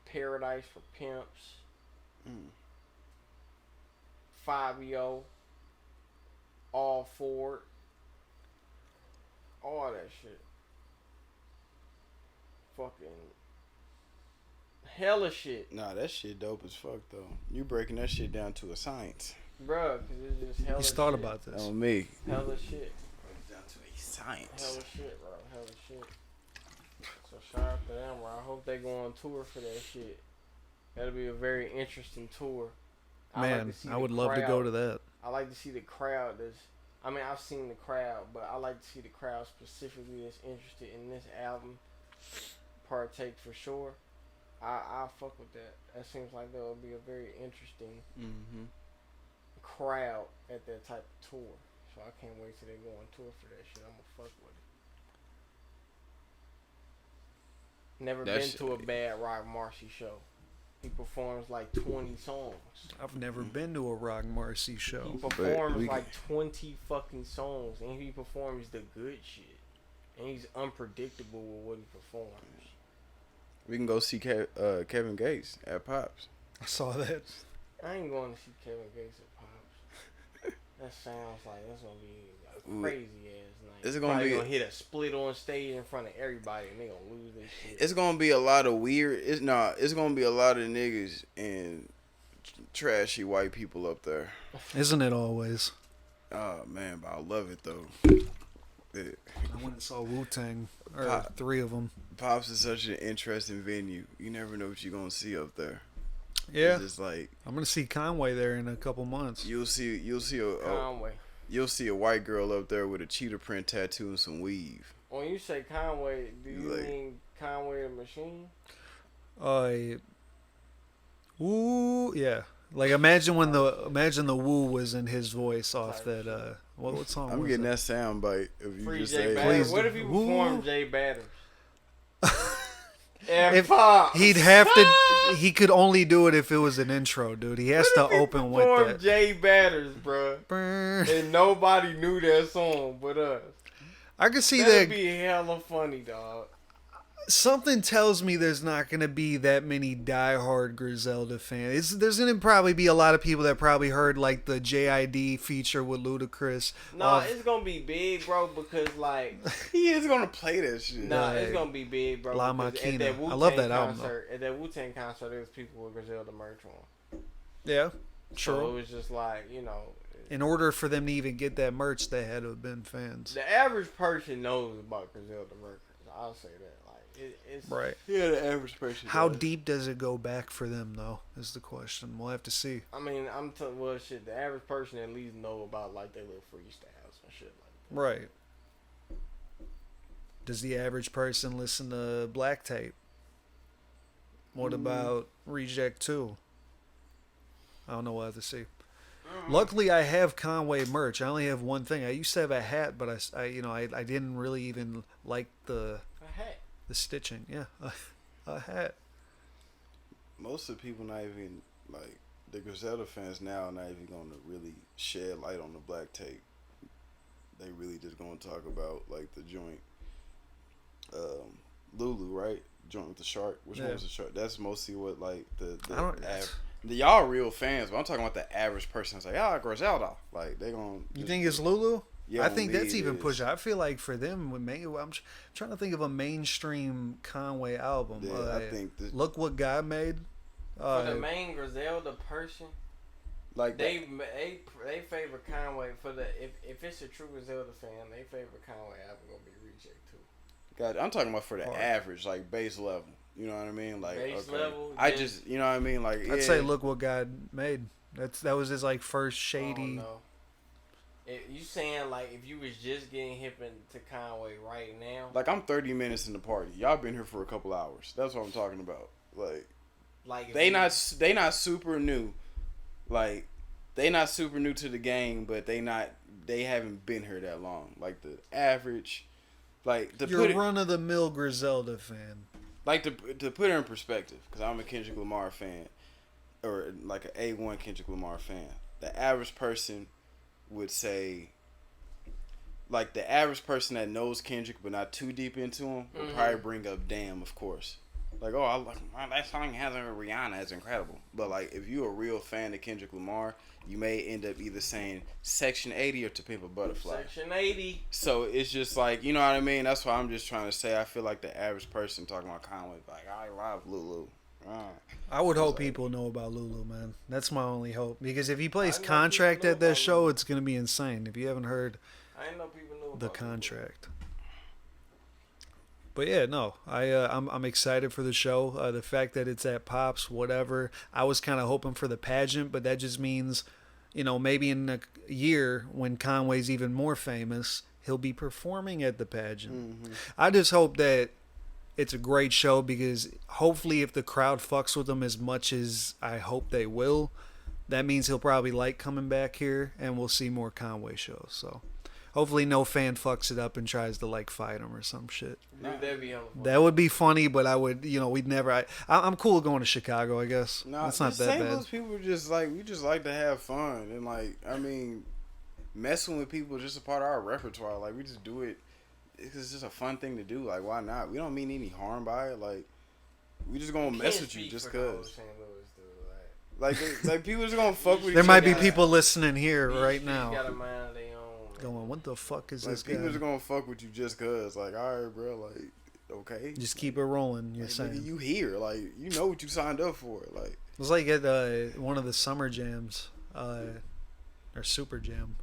Paradise for Pimps, Fabio, All Ford, all that shit. Fucking Hella shit. Nah, that shit dope as fuck though. You breaking that shit down to a science. Bruh, cause it's just hella He's thought shit. about this. On me. Hella shit. Break it down to a science. Hella shit, bro. Hella shit. So shout out to them, bro. I hope they go on tour for that shit. That'll be a very interesting tour. Man, see I the would love to go to that. I like to see the crowd I've seen the crowd, but I like to see the crowd specifically that's interested in this album partake for sure. I'll fuck with that. That seems like that would be a very interesting crowd at that type of tour. So I can't wait till they go on tour for that shit. I'm gonna fuck with it. Never been to a Bad Rock Marcy show. He performs like 20 songs. I've never been to a Rock Marcy show. He performs like 20 fucking songs, and he performs the good shit. And he's unpredictable with what he performs. We can go see Kevin Gates at Pops. I saw that. I ain't going to see Kevin Gates at Pops. That sounds like that's gonna be a crazy ass night. It's gonna gonna hit a split on stage in front of everybody, and they gonna lose their shit. It's gonna be a lot of weird. It's gonna be a lot of niggas and trashy white people up there. Isn't it always? Oh man, but I love it though. I went and saw Wu-Tang, or 3 of them. Pops is such an interesting venue. You never know what you're gonna see up there. Yeah, it's just like I'm gonna see Conway there in a couple months. You'll see Conway. You'll see a white girl up there with a cheetah print tattoo and some weave. When you say Conway, do you mean Conway the Machine? Woo, yeah. Like imagine the woo was in his voice off that what song? I'm was getting it? that sound bite if you Free just Jay say Batters. Please What if he woo. performed Jay Batters? If he'd have to, he could only do it if it was an intro, dude. He has to open with that. Jay Batters, bro, Brr. and nobody knew that song but us. I could see That'd that. be hella funny, dog. Something tells me there's not going to be that many diehard Griselda fans. There's going to probably be a lot of people that probably heard like the JID feature with Ludacris. No, it's gonna be big, bro, because like he is gonna play that shit. no, it's gonna be big, bro. La because Maquina. at that I love that Wu-Tang album, concert, at that Wu-Tang concert, there was people with Griselda merch on. Yeah, So true. it was just like, you know. In order for them to even get that merch, they had to have been fans. The average person knows about Griselda Records. I'll say that. Like it's Right. Yeah, the average person. How does. deep does it go back for them, though, is the question. We'll have to see. I mean, well, shit. The average person at least know about like their little freestyles and shit like that. Right. Does the average person listen to Black Tape? What about Reject 2? I don't know. We'll have to see. Luckily, I have Conway merch. I only have one thing. I used to have a hat, but I didn't really even like the stitching. Yeah, a hat. Most of the people not even like the Griselda fans now are not even gonna really shed light on the Black Tape. They really just gonna talk about like the joint, Lulu, right? Joint with the shark. Which one was the shark? That's mostly what like the y'all real fans, but I'm talking about the average person. It's like, Griselda. Like they gonna. You think it's Lulu? Yeah, I think that's it even is. pushing. I feel like for them, I'm trying to think of a mainstream Conway album. Yeah, I think Look What God Made. For the main Griselda person, like they favor Conway for the if it's a true Griselda fan, they favor Conway album gonna be Reject 2. God, I'm talking about for the average, like base level. You know what I mean? Like Base level. I just, you know what I mean? Like I'd say Look What God Made. That was his like first shady. Oh, no. You saying like if you was just getting hip into Conway right now? Like I'm 30 minutes in the party. Y'all been here for a couple hours. That's what I'm talking about. Like they not super new. Like they not super new to the game, but they haven't been here that long. Like the average, like You're a run of the mill Griselda fan. Like to put it in perspective, because I'm a Kendrick Lamar fan, or like an A1 Kendrick Lamar fan. The average person would say, like the average person that knows Kendrick but not too deep into him would probably bring up Damn, of course. Like, oh, I like that song has a Rihanna, it's incredible. But like, if you're a real fan of Kendrick Lamar, you may end up either saying Section 80 or To Pimp a Butterfly. Section 80. So it's just like, you know what I mean? That's why I'm just trying to say I feel like the average person talking about Conway, like, I love Lulu. I would hope people know about Lulu, man. That's my only hope. Because if he plays I know contract people know at that about show, Lulu. it's gonna be insane. If you haven't heard I didn't know people knew the about contract. But yeah, no, I'm excited for the show. The fact that it's at Pops, whatever. I was kind of hoping for the pageant, but that just means, maybe in a year when Conway's even more famous, he'll be performing at the pageant. Mm-hmm. I just hope that it's a great show because hopefully, if the crowd fucks with him as much as I hope they will, that means he'll probably like coming back here, and we'll see more Conway shows. So. Hopefully no fan fucks it up and tries to fight him or some shit. Dude, that'd be hella fun. That would be funny, but I would, we'd never. I'm cool going to Chicago, I guess. No, it's not that St. bad. Louis people we just like to have fun and messing with people is just a part of our repertoire. Like we just do it. It's just a fun thing to do. Like why not? We don't mean any harm by it. Like we just gonna mess with you just cause. Like people just gonna fuck with. There each might other. be people listening here right now Got a mind of their own. going, "What the fuck is this guy?" People just gonna fuck with you just cause. Like all right, bro. Like okay. Just keep it rolling. You're Like, saying nigga, you here? Like you know what you signed up for? Like it was like at one of the summer jams, or super jam.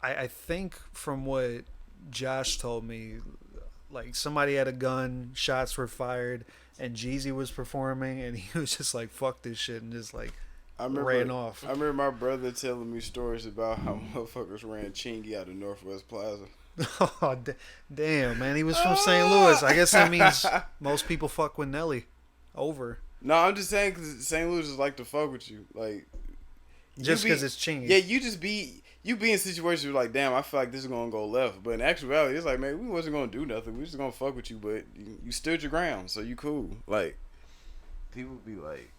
I think from what Josh told me, like somebody had a gun, shots were fired, and Jeezy was performing, and he was just like, "Fuck this shit," and just ran off. I remember my brother telling me stories about how motherfuckers ran Chingy out of Northwest Plaza. Oh, damn, man. He was from St. Louis. I guess that means most people fuck with Nelly. Over. No, I'm just saying because St. Louis just like to fuck with you. Like, just because it's Chingy. Yeah, you be in situations where like, damn, I feel like this is going to go left. But in actuality, it's like, man, we wasn't going to do nothing. We was just going to fuck with you. But you stood your ground, so you cool. Like, people be like,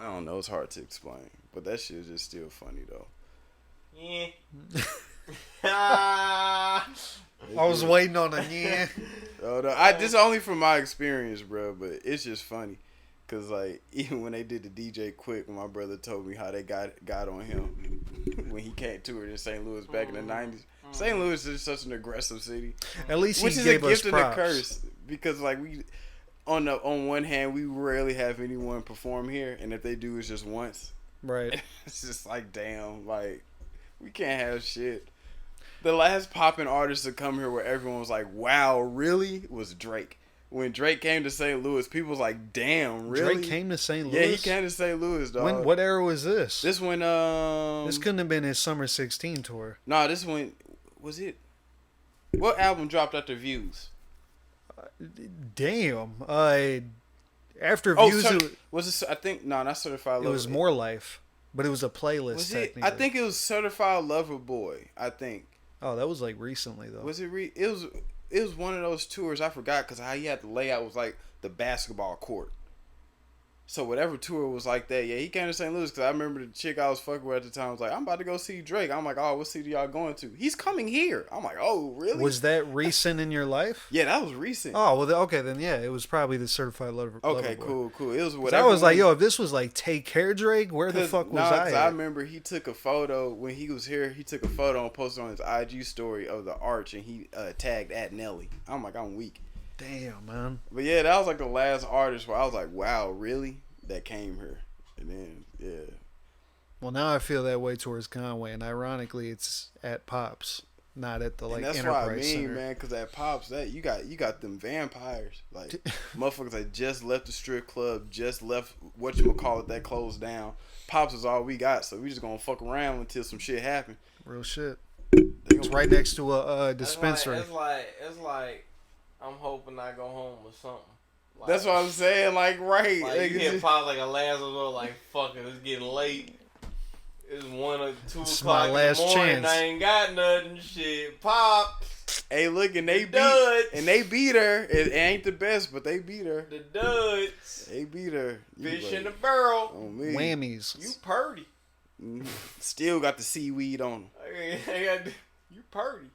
I don't know. It's hard to explain. But that shit is just still funny, though. Yeah. I was waiting on a yeah. Oh, no, this is only from my experience, bro. But it's just funny, cause like even when they did the DJ Quick, when my brother told me how they got on him when he came to it in St. Louis back in the '90s. St. Louis is such an aggressive city. At least he which is gave a us gift and a props. curse, because like we on one hand we rarely have anyone perform here, and if they do, it's just once. Right. It's just like damn, like we can't have shit. The last poppin' artist to come here where everyone was like, wow, really? Was Drake. When Drake came to St. Louis, people was like, damn, really? Drake came to St. Louis? Yeah, he came to St. Louis, dog. What era was this? This one, This couldn't have been his Summer 16 tour. Nah, this one, was it? What album dropped after Views? Damn. After Views, was it, I think, no, not Certified Lover. it was More Life. But it was a playlist, Was it? technically. I think it was Certified Lover Boy, I think. Oh, that was like recently, though. Was it? It was one of those tours. I forgot because how he had the layout was like the basketball court. So whatever tour was like that, yeah, he came to St. Louis because I remember the chick I was fucking with at the time was like, I'm about to go see Drake. I'm like, oh, what city y'all going to? He's coming here. I'm like, oh, really? Was that recent in your life? Yeah, that was recent. Oh, well, okay, then yeah, it was probably the Certified Lover. Okay, Lover Boy. cool. It was 'Cause whatever. I was like, yo, if this was like Take Care Drake, where the fuck was I? I remember he took a photo when he was here. He took a photo and posted on his IG story of the arch, and he tagged at Nelly. I'm like, I'm weak. Damn, man. But yeah, that was like the last artist where I was like, wow, really? That came here. And then, yeah. Well, now I feel that way towards Conway, and ironically, it's at Pops, not at the And that's Enterprise what I mean, Center. man, because at Pops, that you got them vampires. Like, motherfuckers that just left the strip club, just left, that closed down. Pops is all we got, so we just gonna fuck around until some shit happen. Real shit. It's right next to a dispensary. It's like I'm hoping I go home with something. Like, That's what I'm saying, like, right. Like, you get popped like a last resort, like, fuck it, it's getting late. It's 1 or 2 This is o'clock my last in the morning. chance. I ain't got nothing. Shit, pop. Hey, look, and they Duds. beat her. It ain't the best, but they beat her. The duds. They beat her. Fish in the barrel. On me. Whammies. You purty. Still got the seaweed on You purty.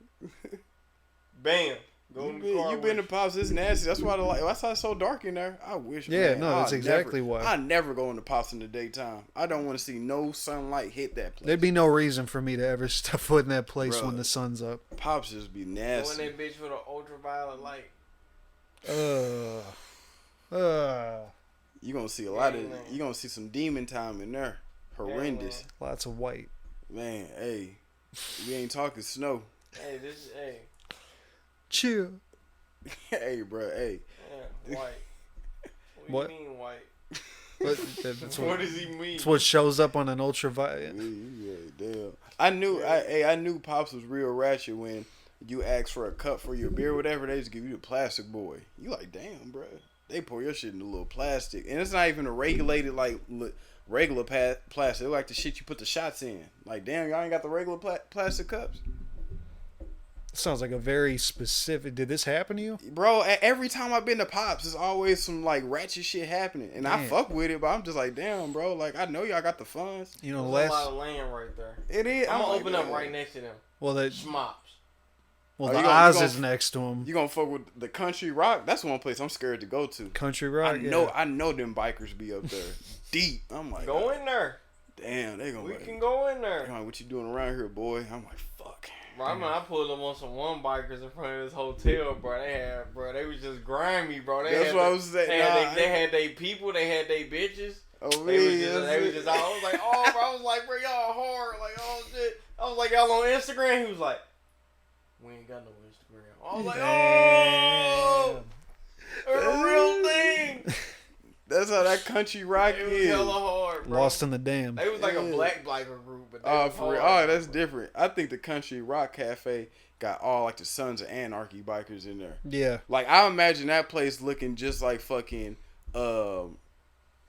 Bam. Go in the car. You been to Pops, it's nasty. That's why that's why it's so dark in there. I wish. Yeah, man, no, that's exactly why. I never go into Pops in the daytime. I don't want to see no sunlight hit that place. There'd be no reason for me to ever step foot in that place Bruh. when the sun's up. Pops just be Go in nasty. that bitch with an ultraviolet light. You gonna see a lot of. You gonna see some demon time in there. Horrendous. Lots of white. Man, hey, we ain't talking snow. Hey, this hey. Chill. Hey, bro, hey. Yeah, white. What do you mean white? What does he mean? It's what shows up on an ultraviolet. Yeah, damn. I knew Pops was real ratchet when you ask for a cup for your beer, or whatever. They just give you the plastic boy. You like, damn, bro. They pour your shit in a little plastic, and it's not even a regulated like regular plastic. It's like the shit you put the shots in. Like, damn, y'all ain't got the regular plastic cups. Sounds like a very specific. Did this happen to you, bro? Every time I've been to Pops, there's always some like ratchet shit happening, and I fuck with it, but I'm just like, damn, bro. Like, I know y'all got the funds. You know, there's a lot of land right there. It is. I'm gonna open up right next to them. Well, that Schmops. Well, the Oz is next to him. You gonna fuck with the Country Rock? That's one place I'm scared to go to. Country Rock. I know them bikers be up there deep. I'm like, go in there. Damn, they gonna. We can go in there. Like, what you doing around here, boy? I'm like, fuck. Bro, I mean, I pulled them on some one bikers in front of this hotel, bro. They was just grimy, bro. That's what I was saying. They had they people, they had they bitches. Oh, they was just I was like, oh, bro. I was like, bro, y'all hard. Like, oh, shit. I was like, y'all on Instagram? He was like, we ain't got no Instagram. I was like, oh, it's a real thing. That's how that Country Rock is. It was hella hard, bro. Lost in the Dam. They was like a black biker group, but for real. Oh, that's different. I think the Country Rock Cafe got all like the Sons of Anarchy bikers in there. Yeah. Like, I imagine that place looking just like fucking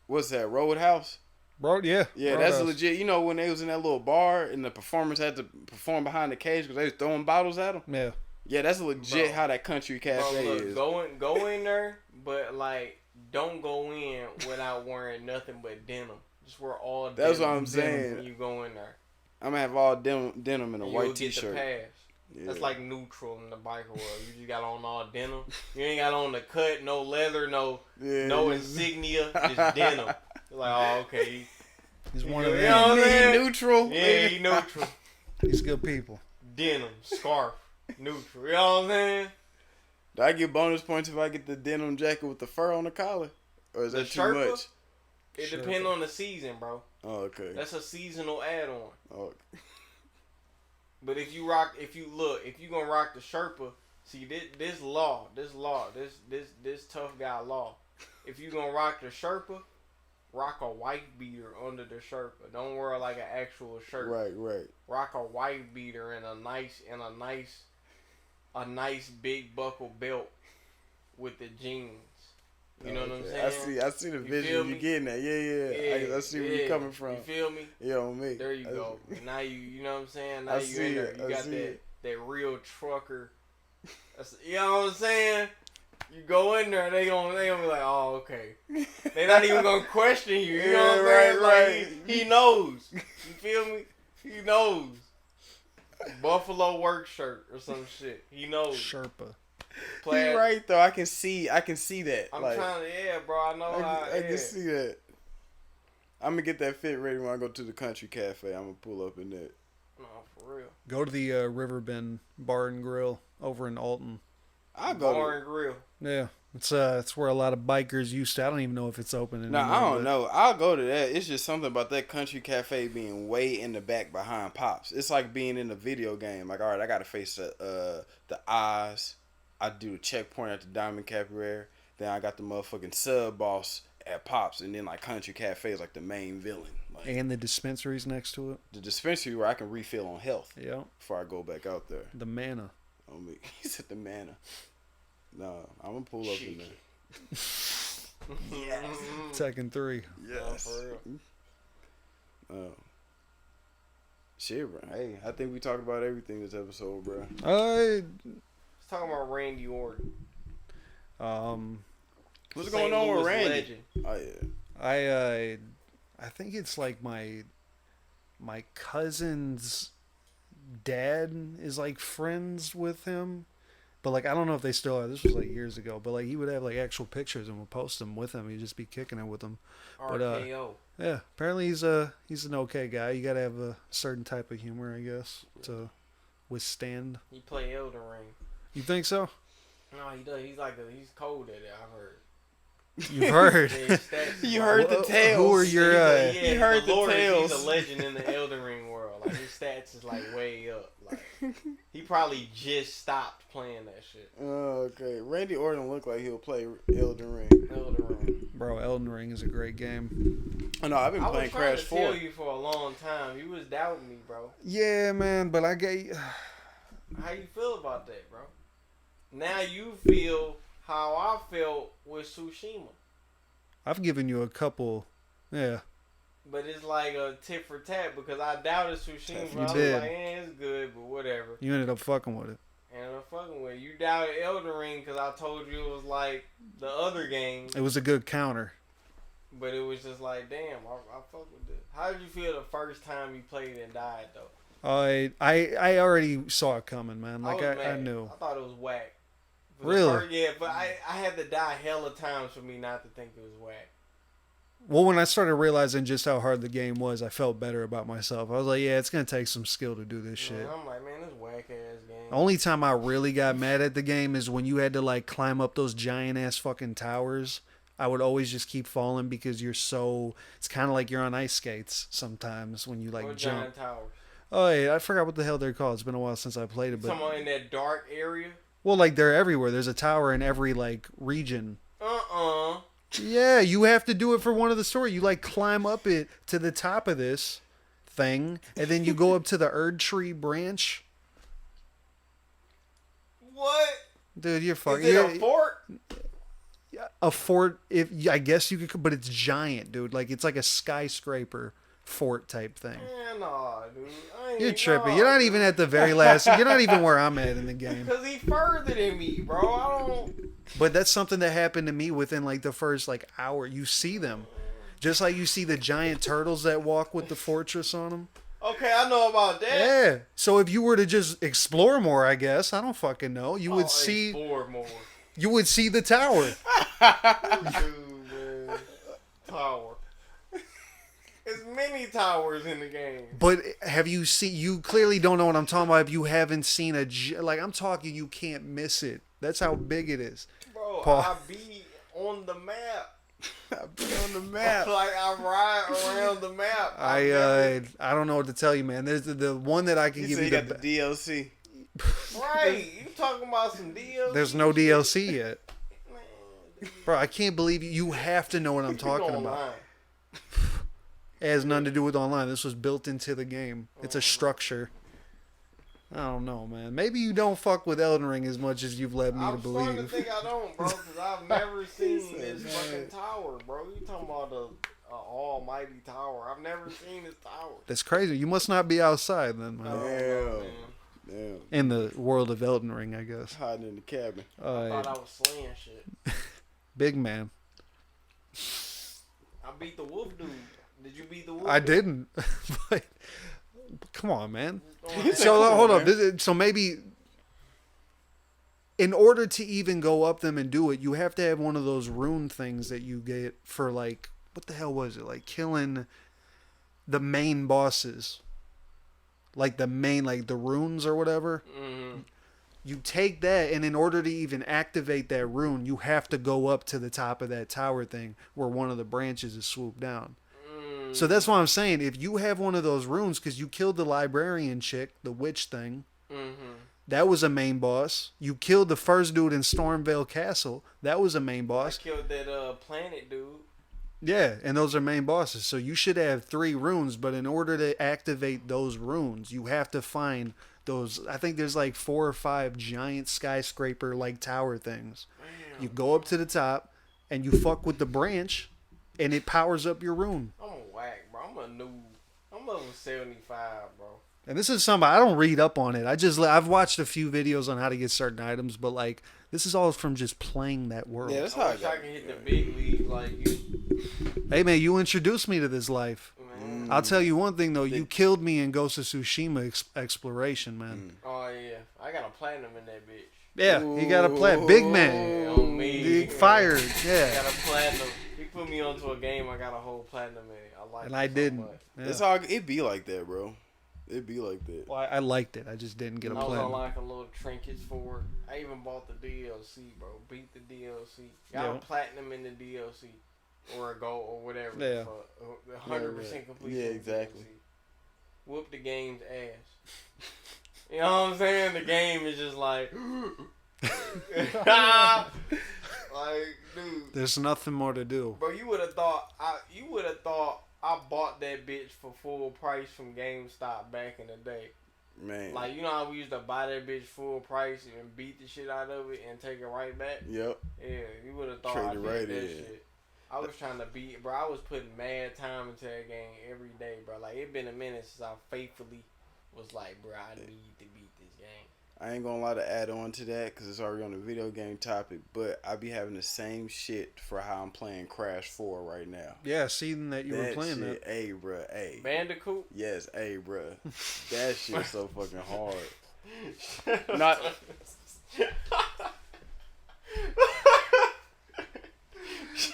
what's that, Roadhouse? Bro, yeah. Yeah, Roadhouse. That's legit. You know when they was in that little bar and the performers had to perform behind the cage because they was throwing bottles at them? Yeah. Yeah, that's legit how that Country Cafe is. Go in there, but like don't go in without wearing nothing but denim. Just wear all denim. That's what I'm saying. When you go in there. I'm gonna have all denim in a white t-shirt. Yeah. That's like neutral in the biker world. You just got on all denim. You ain't got on the cut, no leather, no insignia, just denim. You're like, oh, okay. He's one of them. He neutral. Yeah, he neutral. He's good people. Denim, scarf, neutral. You know what I'm saying? Do I get bonus points if I get the denim jacket with the fur on the collar? Or is that too much? It depends on the season, bro. Oh, okay. That's a seasonal add-on. Oh, okay. But if you gonna rock the Sherpa, see this tough guy law. If you gonna rock the Sherpa, rock a white beater under the Sherpa. Don't wear like an actual shirt. Right. Rock a white beater and a nice big buckle belt with the jeans. You know what I'm saying? I see the vision you getting at. Yeah. I see where you're coming from. You feel me? Yeah, on me. There you go. Now you know what I'm saying? Now you in there. You got that real trucker. You know what I'm saying? You go in there, they gonna be like, oh, okay. They not even gonna question you. You know what I'm saying? Right. Like, he knows. You feel me? He knows. Buffalo work shirt or some shit. He knows. Sherpa. You're right though. I can see that. I'm trying to, bro. I know I can see that. I'm gonna get that fit ready when I go to the Country Cafe. I'm gonna pull up in that. No, for real. Go to the Riverbend Bar and Grill over in Alton. I'll go Bar and Grill. Yeah, it's where a lot of bikers used to. I don't even know if it's open anymore. No, I don't know. I'll go to that. It's just something about that Country Cafe being way in the back behind Pops. It's like being in a video game. Like, all right, I gotta face the Oz. I do the checkpoint at the Diamond Cabaret. Then I got the motherfucking sub boss at Pops, and then like Country Cafe is like the main villain. Like, and the dispensaries next to it. The dispensary where I can refill on health. Yeah. Before I go back out there. The mana. Oh me, he said the mana. No, I'm gonna pull up in there. Yes. Tekken 3. Yes. For real. Shit, bro. Hey, I think we talked about everything this episode, bro. Let's talk about Randy Orton. What's going on with Randy? Legend. Oh yeah. I think it's like my cousin's dad is like friends with him. But like I don't know if they still are. This was like years ago. But like he would have like actual pictures and would post them with him. He'd just be kicking it with them. RKO. But yeah, apparently he's an okay guy. You gotta have a certain type of humor, I guess, to withstand. He play Elden Ring. You think so? No, he does. He's cold at it. I heard. You've heard. Yeah, his stats is You like- heard the Who tales. are your? Yeah, You heard the Lord, tales. He's a legend in the Elden Ring world. Like his stats is like way up. Like he probably just stopped playing that shit. Oh, okay. Randy Orton look like he'll play Elden Ring. Elden Ring. Bro, Elden Ring is a great game. Oh no, I've been I playing was trying Crash to 4. tell you for a long time. You was doubting me, bro. Yeah, man, but I get. How you feel about that, bro? Now you feel how I felt with Tsushima. I've given you a couple. Yeah. But it's like a tit for tat because I doubted Tsushima. You I was did. like, it's good, but whatever. You ended up fucking with it. And I'm fucking with it. You doubted Elden Ring because I told you it was like the other game. It was a good counter. But it was just like, damn, I fuck with this. How did you feel the first time you played and died, though? I already saw it coming, man. Like was I mad. knew. I thought it was whack. For the Really? yeah, but I had to die hella times for me not to think it was whack. Well, when I started realizing just how hard the game was, I felt better about myself. I was like, yeah, it's gonna take some skill to do this shit. Man, I'm like, man, this whack ass game. Only time I really got mad at the game is when you had to like climb up those giant ass fucking towers. I would always just keep falling because you're so. It's kind of like you're on ice skates sometimes when you like Or jump. giant towers. Oh yeah, I forgot what the hell they're called. It's been a while since I played it, but Someone in that dark area. well, like they're everywhere. There's a tower in every like region. Uh-uh. Yeah, you have to do it for one of the story. You like climb up it to the top of this thing, and then you go up to the Erd Tree branch. What? Dude, you're Is fucking. it a fort? A fort, if I guess you could, but it's giant, dude. Like it's like a skyscraper fort type thing. Man, nah, dude. I ain't You're tripping. nah, You're not dude. even at the very last. You're not even where I'm at in the game. Cause he further than me, bro. I don't. But that's something that happened to me within like the first like hour. You see them, just like you see the giant turtles that walk with the fortress on them. Okay, I know about that. Yeah. So if you were to just explore more, I guess I don't fucking know. You would see. Explore more. You would see the tower. Dude, man. Tower. There's many towers in the game. But have you seen? You clearly don't know what I'm talking about. If you haven't seen like I'm talking, you can't miss it. That's how big it is. Bro, Paul. I be on the map. I'll be on the map. Like I ride around the map. I don't know what to tell you, man. There's the one that I can You give said you. you got the DLC. Right. You talking about some deals? There's no DLC yet, Man, dude, bro. I can't believe you. You have to know what I'm talking about. online. It has nothing to do with online. This was built into the game. It's a structure. I don't know, man. Maybe you don't fuck with Elden Ring as much as you've led me to I'm starting to believe. think I don't, bro, because I've never seen said, this man. fucking tower, bro. You talking about the almighty tower? I've never seen this tower. That's crazy. You must not be outside then, man. Oh, Damn. no, man. Damn. In the world of Elden Ring, I guess. Hiding in the cabin. I thought I was slaying shit. Big man. I beat the wolf dude. Did you beat the wolf? I dude? didn't. But come on, man. Oh, So cool, hold on. man. So maybe in order to even go up them and do it, you have to have one of those rune things that you get for like what the hell was it? Like killing the main bosses. Like the main like the runes or whatever. Mhm. You take that, and in order to even activate that rune, you have to go up to the top of that tower thing where one of the branches is swooped down. So that's why I'm saying, if you have one of those runes, because you killed the librarian chick, the witch thing, that was a main boss. You killed the first dude in Stormvale Castle, that was a main I boss. killed that planet dude. Yeah, and those are main bosses. So you should have 3 runes, but in order to activate those runes, you have to find those. I think there's like 4 or 5 giant skyscraper like tower things. Damn. You go up to the top, and you fuck with the branch, and it powers up your rune. I'm a whack, bro. I'm a noob. I'm level 75, bro. And this is something I don't read up on it. I've watched a few videos on how to get certain items, but like this is all from just playing that world. Yeah, that's how I I wish got I could hit the big league like you, Hey man, you introduced me to this life. man. I'll tell you one thing though, you killed me in Ghost of Tsushima exploration, man. Oh yeah, I got a platinum in that bitch. Yeah, you got a play, big man, Yeah, on me. big fired, I yeah. got a platinum. He put me onto a game. I got a whole platinum in it. I like. And it I so didn't. much. Yeah. It's all it be like that, bro. It be like that. Well, I liked it. I just didn't get a I was platinum. unlocking little trinkets for it. I even bought the DLC, bro. Beat the DLC. Got a platinum in the DLC. Or a gold or whatever. Yeah. For 100% completion. Yeah, exactly. Whoop the game's ass. You know what I'm saying? The game is just like... like, dude. There's nothing more to do. Bro, you would have thought I bought that bitch for full price from GameStop back in the day. Man. Like, you know how we used to buy that bitch full price and beat the shit out of it and take it right back? Yep. Yeah, you would have thought Trade I it did right that in. shit. I was trying to beat, bro. I was putting mad time into that game every day, bro. Like, it been a minute since I faithfully was like, bro, I need to beat this game. I ain't gonna lie to add on to that because it's already on the video game topic, but I be having the same shit for how I'm playing Crash 4 right now. Yeah, seeing that you were playing shit, that. Hey, bruh, hey. Bandicoot? Yes, hey, bruh. That shit's so fucking hard. Not.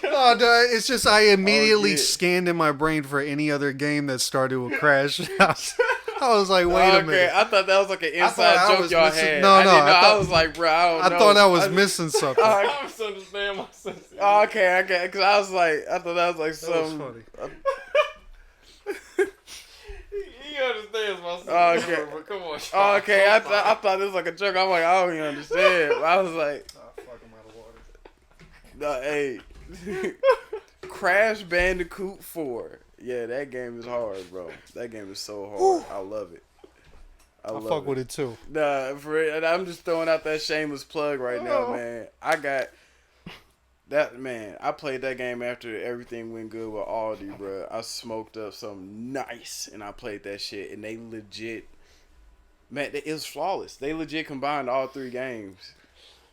Oh, dude, it's just I immediately yeah. scanned in my brain for any other game that started with Crash. I was like, wait a minute. I thought that was like an I thought I inside joke was y'all missing- had. no, I no, didn't know. I thought- I was like, bro, I don't know. I thought I was missing something. I misunderstand my sense. Okay, because I was like, I thought that was like That was some. funny. He understands my sense. Oh, okay. But come on, Oh, Sean. okay, I thought this was like a joke. I'm like, I don't even understand. But I was like, Oh, fuck, I'm out of water. no, hey, Crash Bandicoot 4. Yeah, that game is hard, bro. That game is so hard. I love it. I I love fuck with it too. Nah, for real, and I'm just throwing out that shameless plug right now, man. I got that, man. I played that game after everything went good with Aldi, bro. I smoked up something nice, and I played that shit, and they legit, man, it was flawless. They legit combined all three games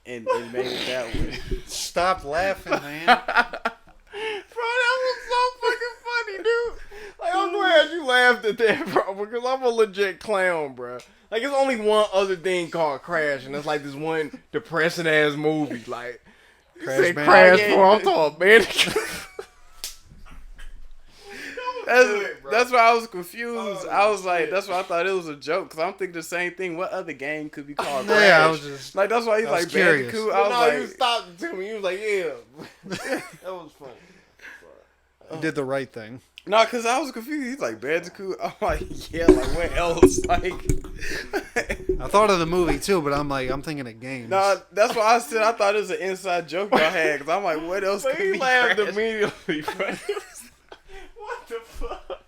and made it that way. Stop laughing, man. Bro, that was so fucking funny, dude. Like, I'm glad you laughed at that, bro, because I'm a legit clown, bro. Like, it's only one other thing called Crash, and it's like this one depressing ass movie, like Crash Crash Bandicoot. 4. I'm talking Bandicoot. That's why I was confused. I was like, that's why I thought it was a joke, because I'm thinking the same thing. What other game could be called Crash? Yeah, I was just like, that's why he's I was like curious. Bandicoot. But I no, was you like, stopped it to me. You was like, yeah. That was funny. you did the right thing. no, because I was confused. He's like Bandicoot. I'm like, yeah, like what else? Like, I thought of the movie too, but I'm thinking of games. no, that's why I said I thought it was an inside joke y'all had, because I'm like, what else But could he be laughed Crash? immediately, bro. What the fuck?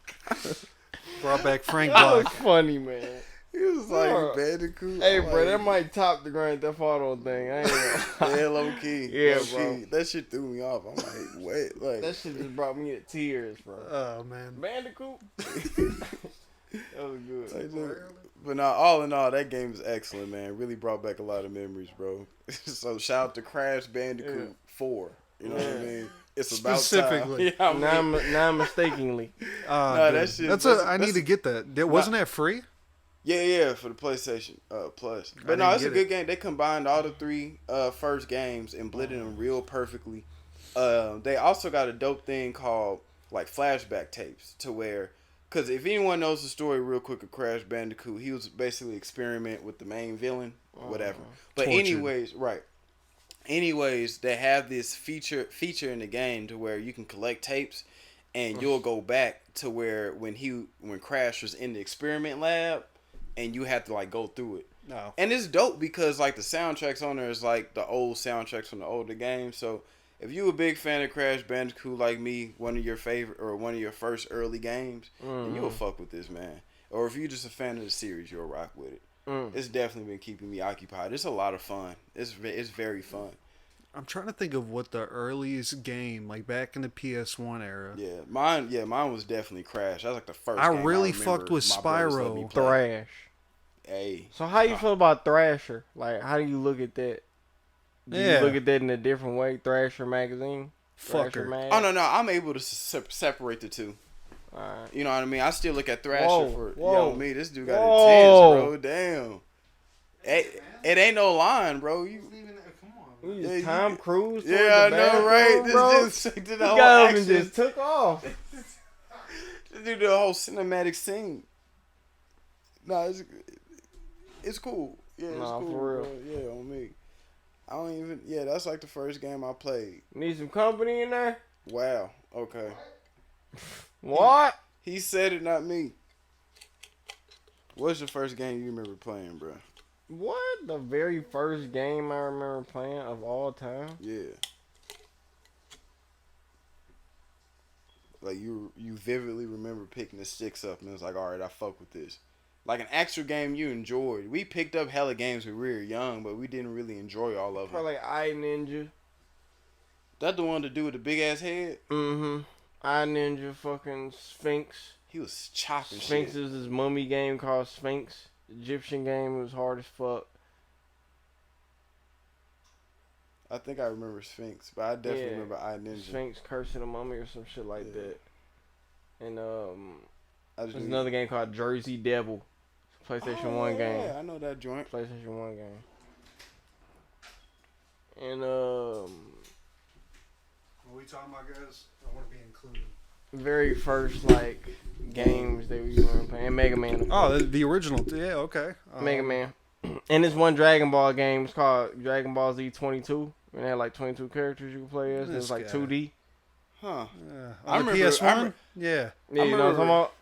Brought back Frank That was Black. funny, man. He was like Bro. Bandicoot. Hey, I'm bro, like, that might top the Grand Theft Auto thing. I ain't gonna yeah, low key. Yeah, low bro. key. That shit threw me off. I'm like, what? Like, That shit just brought me to tears, bro. Oh man. Bandicoot? That was good. like, look, but now, all in all, that game is excellent, man. Really brought back a lot of memories, bro. So shout out to Crash Bandicoot 4. You know what I mean? It's about Specifically. time. Yeah, I mean, Non-mistakenly. Nah, Dude. that shit- That's that's- I need to get that. Wasn't that free? yeah, for the PlayStation Plus. But no, didn't it's a get good it. game. They combined all the three first games and blended them real perfectly. They also got a dope thing called like flashback tapes, to where, because if anyone knows the story real quick of Crash Bandicoot, he was basically experiment with the main villain, or whatever. But Tortured. anyways, right. Anyways, they have this feature in the game to where you can collect tapes, and you'll go back to where when Crash was in the experiment lab, and you have to like go through it. No. And it's dope because like the soundtracks on there is like the old soundtracks from the older games. So if you a big fan of Crash Bandicoot like me, one of your favorite or one of your first early games, then you'll fuck with this, man. Or if you're just a fan of the series, you'll rock with it. It's definitely been keeping me occupied. It's a lot of fun. It's very fun. I'm trying to think of what the earliest game, like back in the PS1 era. Yeah, mine was definitely Crash. That was like the first. I game really remember fucked with my brothers let Spyro. me play. Thrash. Hey, So how you feel about Thrasher? Like, how do you look at that? Do Yeah. you look at that in a different way? Thrasher magazine? Thrasher Fucker. mag? oh no, I'm able to separate the two. Alright. You know what I mean? I still look at Thrasher Whoa. yo, me. This dude got Whoa. intense, bro. Damn. It ain't no line, bro. You, You Yeah, just Tom Cruise? towards yeah, I the know, bathroom, right? bro? This just did He the whole got up and action. just took off. This dude did the whole cinematic scene. Nah, it's cool. Yeah, it's Nah, cool. for real. Bro. Yeah, on me. I don't even. Yeah, that's like the first game I played. Need some company in there? Wow. Okay. What? He said it, not me. What's the first game you remember playing, bro? What? The very first game I remember playing of all time? Yeah. Like you vividly remember picking the sticks up and it was like, all right, I fuck with this. Like an actual game you enjoyed. We picked up hella games when we were young, but we didn't really enjoy all of them. Probably like I Ninja. That the one to do with the big ass head? Mm-hmm. I Ninja, fucking Sphinx. He was chopping Sphinx shit. is this mummy game called Sphinx. Egyptian game. It was hard as fuck. I think I remember Sphinx, but I definitely remember I Ninja. Sphinx, Curse of the Mummy, or some shit like that. And there's knew- another game called Jersey Devil. PlayStation 1 game. Yeah, I know that joint. PlayStation 1 game. And What are we talking about, guys? I want to be included. very first like games that we were playing. And Mega Man. Oh, the original. Yeah, okay. Mega Man. And this one Dragon Ball game. It's called Dragon Ball Z 22. And they had like 22 characters you could play as. It was like This 2D. Huh. On the remember- PS1? Yeah. Yeah, you know what I'm talking about?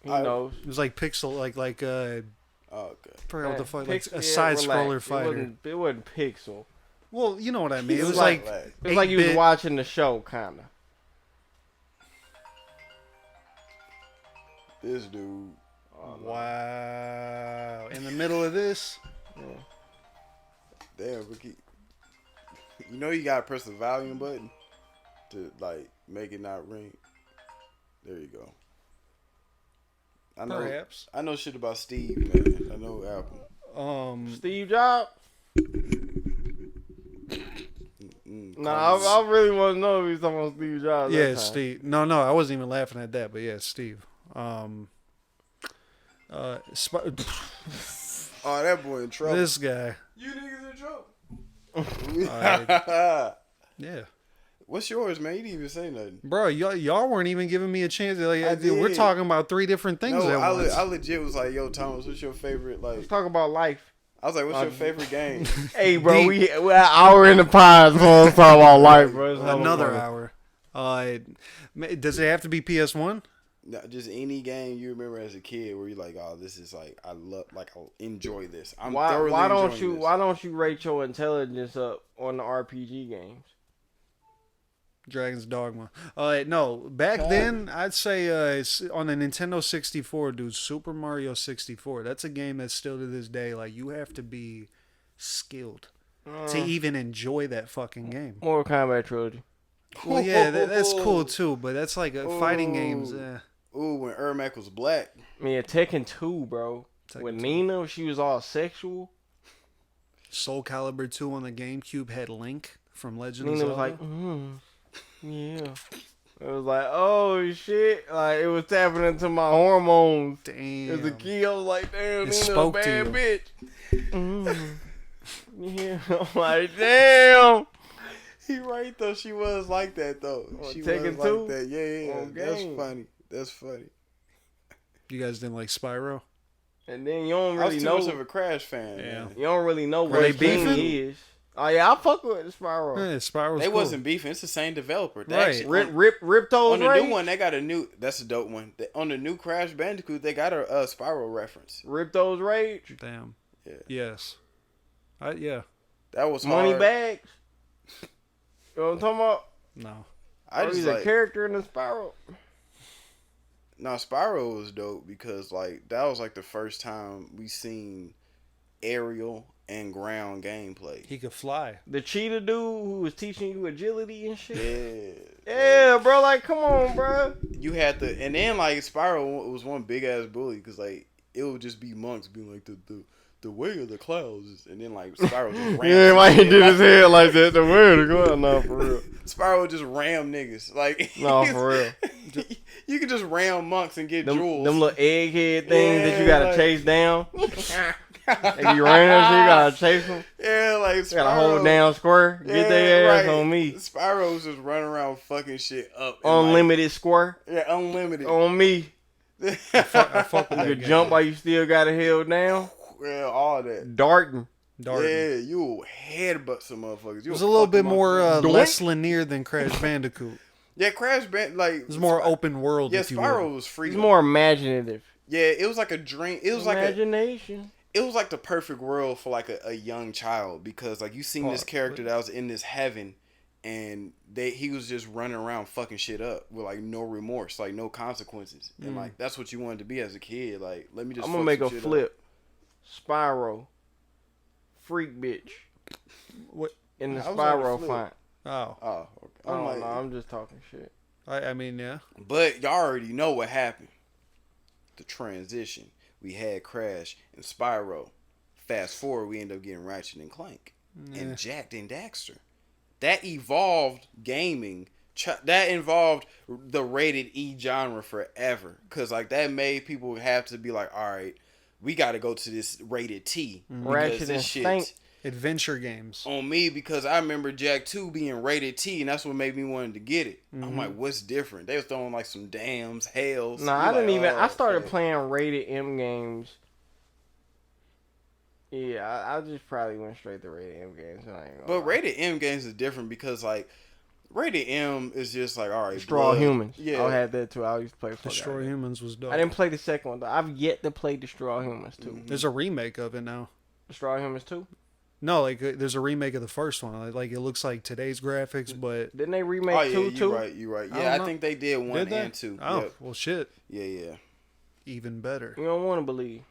He knows. It was like pixel, like okay. I forgot what the fuck, like Pix- a yeah, side scroller relax. fighter. It wasn't pixel. Well, you know what I mean. It It was was like It was like you was 8-bit. watching the show, kinda. This dude. Wow. In the middle of this? Damn, Ricky. You know you gotta press the volume button to like make it not ring. There you go. I know. Perhaps. I know shit about Steve, man. I know Apple. Steve Jobs? Mm, Nah, I really want to know if he's talking about Steve Jobs. Yeah, that time. Steve. No, I wasn't even laughing at that, but yeah, Steve. Oh, that boy in trouble. This guy. You niggas in trouble. Yeah. What's yours, man? You didn't even say nothing. Bro, y'all weren't even giving me a chance. Like, I we're did. talking about 3 different things No, at once. I legit was like, yo, Thomas, what's your favorite, like... Let's talk about life. I was like, what's your favorite game? Hey, bro, we're an hour in the pod, so let's talk about life, bro. It's hella Another funny. hour. Does it have to be PS1? No, just any game you remember as a kid where you're like, oh, this is like, I love, like, I enjoy this. I'm thoroughly Why don't enjoying you this. Why don't you rate your intelligence up on the RPG games? Dragon's Dogma. No, back then I'd say it's on the Nintendo 64, dude. Super Mario 64. That's a game that's still to this day like you have to be skilled to even enjoy that fucking game. Mortal Kombat trilogy. Well, yeah, that's cool too, but that's like fighting games. Ooh, when Ermac was black. Yeah, Tekken 2, bro. With Nina, she was all sexual. Soul Calibur 2 on the GameCube had Link from Legend of Nina was Zelda. like, yeah. It was like, oh shit. Like, it was tapping into my hormones. Damn. As a kid, I was like, damn, Nina's a spoke to bad you. bitch. Yeah, I'm like, damn. He right, though. She was like that, though. She Tekken was 2? like that. Yeah. On That's game. funny. That's funny. You guys didn't like Spyro? And then you don't I was really too know. much of a Crash fan. Yeah. Man. You don't really know Were what they King beefing? is. Oh yeah, I fuck with the Spyro. Yeah, Spyro's They cool. wasn't beefing. It's the same developer. They Right. actually- Rip those on the Rage? new one, they got a new. That's a dope one. On the new Crash Bandicoot, they got a Spyro reference. Rip those Rage. Damn. Yeah. Yes. Yeah. That was Money hard. bags. You know what I'm talking about? No. I just He's like a character in the Spyro. no Spyro was dope because like that was like the first time we seen aerial and ground gameplay. He could fly. The cheetah dude who was teaching you agility and shit. Yeah. Yeah, bro. Like, come on, bro. You had to, and then like Spyro was one big ass bully because like it would just be monks being like the way of the clouds, and then like Spyro just ram. Yeah, why he did his head like that? The way to go? No, for real. Spyro would just ram niggas like. No, for real. You could just ram monks and get Them jewels. little egghead things that you gotta like- chase down. If you ran, so you gotta chase them. Yeah, like Spyro. You gotta hold down square. Get their ass on me. Spyro's just running around fucking shit up. And Unlimited square like, yeah, unlimited. on me. I fuck with You that could game. jump while you still got it held down. Yeah, all that. Darting. Darting. Yeah, you headbutt some motherfuckers. It was a little bit more Doink. less linear than Crash Bandicoot. yeah, Crash Band like It was more open world. Yeah, if you Spyro will. was free. It's more imaginative. Yeah, it was like a dream. It was like Imagination. it was like the perfect world for like a young child because like you seen this character that was in this heaven, and he was just running around fucking shit up with like no remorse, like no consequences, and like that's what you wanted to be as a kid. Like let me just. I'm gonna make a flip. Spyro. Freak bitch. What? In the I was on the Spyro flip. font. Oh, Oh, okay. Oh no, I'm just talking shit. I mean, yeah. But y'all already know what happened. The transition. We had Crash and Spyro. Fast forward, we end up getting Ratchet and Clank and Jack and Daxter. That evolved gaming. That involved the rated E genre forever. Cause like that made people have to be like, all right, we got to go to this rated T. Ratchet and Clank. Adventure games. On me because I remember Jak 2 being rated T, and that's what made me wanted to get it. I'm like, what's different? They was throwing like some dams, hells. No, I didn't even. I started playing rated M games. Yeah, I just probably went straight to rated M games. But rated M games is different because like rated M is just like all right. Destroy All Humans. Yeah, I had that too. I used to play. Destroy Humans was dope. I didn't play the second one though. I've yet to play Destroy All Humans too. There's a remake of it now. Destroy All Humans 2? No, like there's a remake of the first one. Like it looks like today's graphics, but Didn't they remake 2 too? You're right. I Yeah, don't I know. think they did 1 did they? and 2. Oh, Yep. well, shit. Yeah. Even better. You don't want to believe.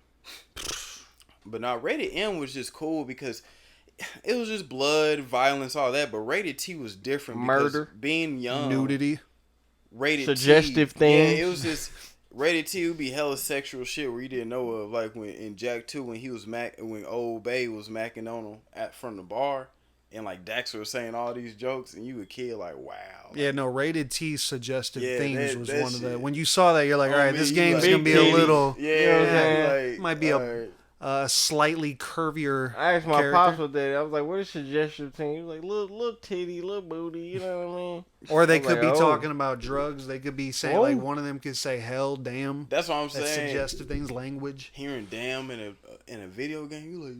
But now rated M was just cool because it was just blood, violence, all that. But rated T was different. because Murder. being young, Nudity. rated Suggestive T, things. Yeah, it was just rated T would be hella sexual shit where you didn't know of. Like when in Jak 2 when he was when Old Bay was macking on him from the bar, and like Daxter was saying all these jokes, and you a kid like wow. Yeah, no, rated T suggestive Yeah, things that- was that one of the. shit. When you saw that, you're like, all right, this game's like, gonna be big a little, Yeah, You know what I'm saying? like, might be alright. slightly curvier. I asked my character. pops what that. I was like, "What is suggestive thing?" He was like, "Little titty, little booty." You know what I mean? Or they I was could like, be oh. talking about drugs. They could be saying like one of them could say hell, damn. That's what I'm That's saying. suggestive things, language. Hearing damn in a video game, you like.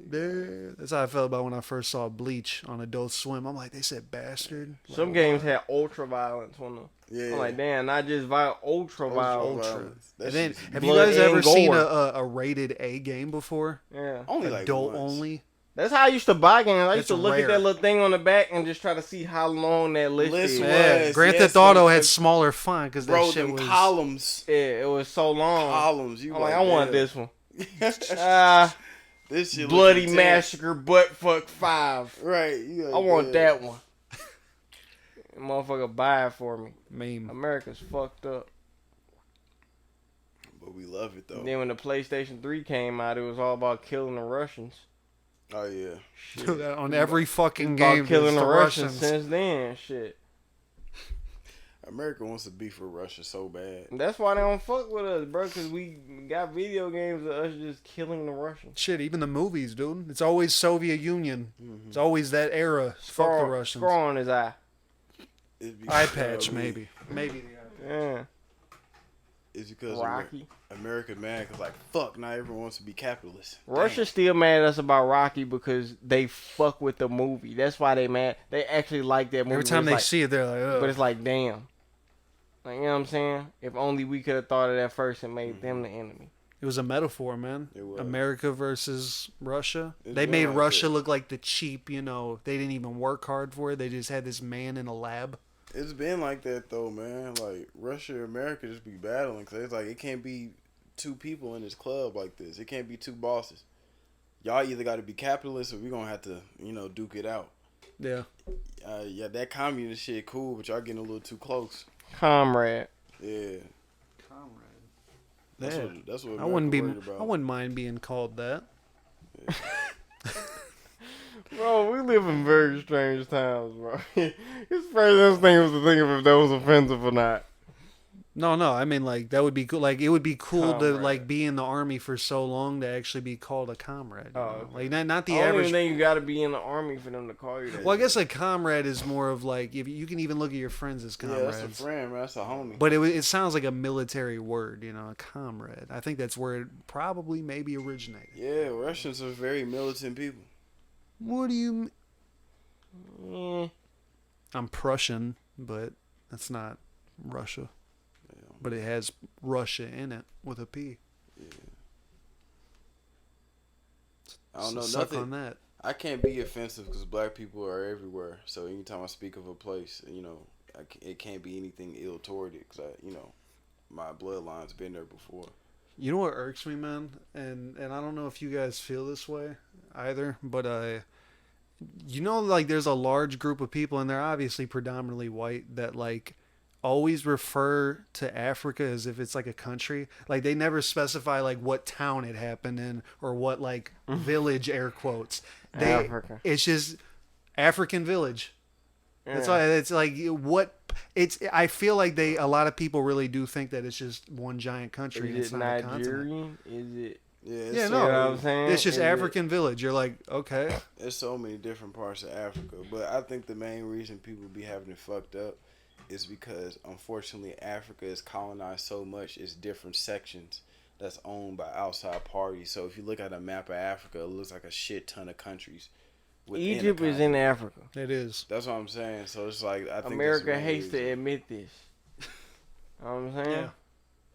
There. That's how I felt about when I first saw Bleach on Adult Swim. I'm like, they said bastard. Some games had ultra violence on them. Yeah. I'm like, damn, not just ultra violence. violence. That And then, shit's have you blood guys and ever seen gore. a rated A game before? Yeah. only like Adult once. only. That's how I used to buy games. I used It's to look rare. at that little thing on the back and just try to see how long that list List is. was- Yeah, Grand yes, Theft Auto like- had smaller font because that Bro, shit them was. columns. Yeah, it was so long. Columns. You I'm like, I want damn. this one. This shit Bloody look intense. Massacre Buttfuck 5. Right. You like, I want yeah. that one. Motherfucker buy it for me. Meme. America's fucked up. But we love it though. Then when the PlayStation 3 came out, it was all about killing the Russians. Oh yeah. Shit. On every fucking About game, killing there's the the Russians Russians. since then. Shit. America wants to beef with Russia so bad. That's why they don't fuck with us, bro. Because we got video games of us just killing the Russians. Shit, even the movies, dude. It's always Soviet Union. It's always that era. Fuck the Russians. Scar on his eye. It's Eye because, patch, maybe. Maybe the eye Yeah. It's because Rocky. America mad because like fuck, now everyone wants to be capitalist. Russia still mad at us about Rocky because they fuck with the movie. That's why they mad. They actually like that movie. Every time but they it's see it, they're like, like, but oh. it's like, damn. Like, you know what I'm saying? If only we could have thought of that first and made them the enemy. It was a metaphor, man. It was. America versus Russia. It's They been made like Russia that. look like the cheap, they didn't even work hard for it. They just had this man in a lab. It's been like that though, man. Like Russia and America just be battling because it's like it can't be two people in this club like this. It can't be two bosses. Y'all either got to be capitalists or we gonna have to, duke it out. Yeah. Yeah, that communist shit cool, but y'all getting a little too close. Comrade. Yeah, that's Yeah. what I wouldn't be. America worried about. I wouldn't mind being called that. Bro, we live in very strange times, bro. His first instinct was to think of if that was offensive or not. No, I mean like that would be cool. Like it would be cool to Comrade. like be in the army for so long to actually be called a comrade. You know? Okay. Like not the I don't average. even think you got to be in the army for them to call you that. Well, I guess a comrade is more of like if you can even look at your friends as Yeah, comrades. that's a friend, man. That's a homie. But it sounds like a military word, you know, a comrade. I think that's where it probably maybe originated. Yeah, Russians are very militant people. What do you? Yeah. I'm Prussian, but that's not Russia. Yeah. But it has Russia in it with a P. I don't know Suck nothing. on that. I can't be offensive because black people are everywhere. So anytime I speak of a place, you know, it can't be anything ill toward it because you know, my bloodline's been there before. You know what irks me, man, and I don't know if you guys feel this way either, but you know, like there's a large group of people, and they're obviously predominantly white, that like always refer to Africa as if it's like a country. Like they never specify like what town it happened in or what like village, air quotes. Africa. It's just African village. That's Yeah. why it's like what it's. I feel like a lot of people really do think that it's just one giant country. and Is it's it not a continent. Nigerian? Is it? Yeah, it's Yeah, so no, You know what I'm many- saying? It's just Is African village. You're like, okay. There's so many different parts of Africa, but I think the main reason people be having it fucked up is because unfortunately Africa is colonized so much. It's different sections that's owned by outside parties. So if you look at a map of Africa, it looks like a shit ton of countries. within the Egypt is in continent. Africa. It is. That's what I'm saying. So it's like I think America that's the main hates to reason. admit this. You know what I'm saying?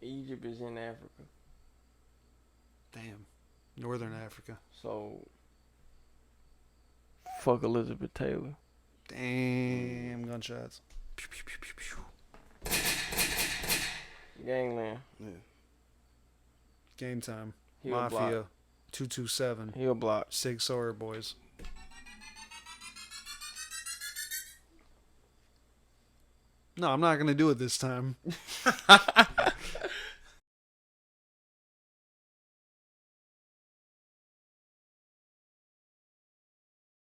Yeah. Egypt is in Africa. Damn. Northern Africa. So, fuck Elizabeth Taylor. Damn gunshots. Pew, pew, pew, pew, pew. Gangland. Game time. Heel Mafia. block. 227. Heel block. Sig Sauer boys. No, I'm not gonna do it this time.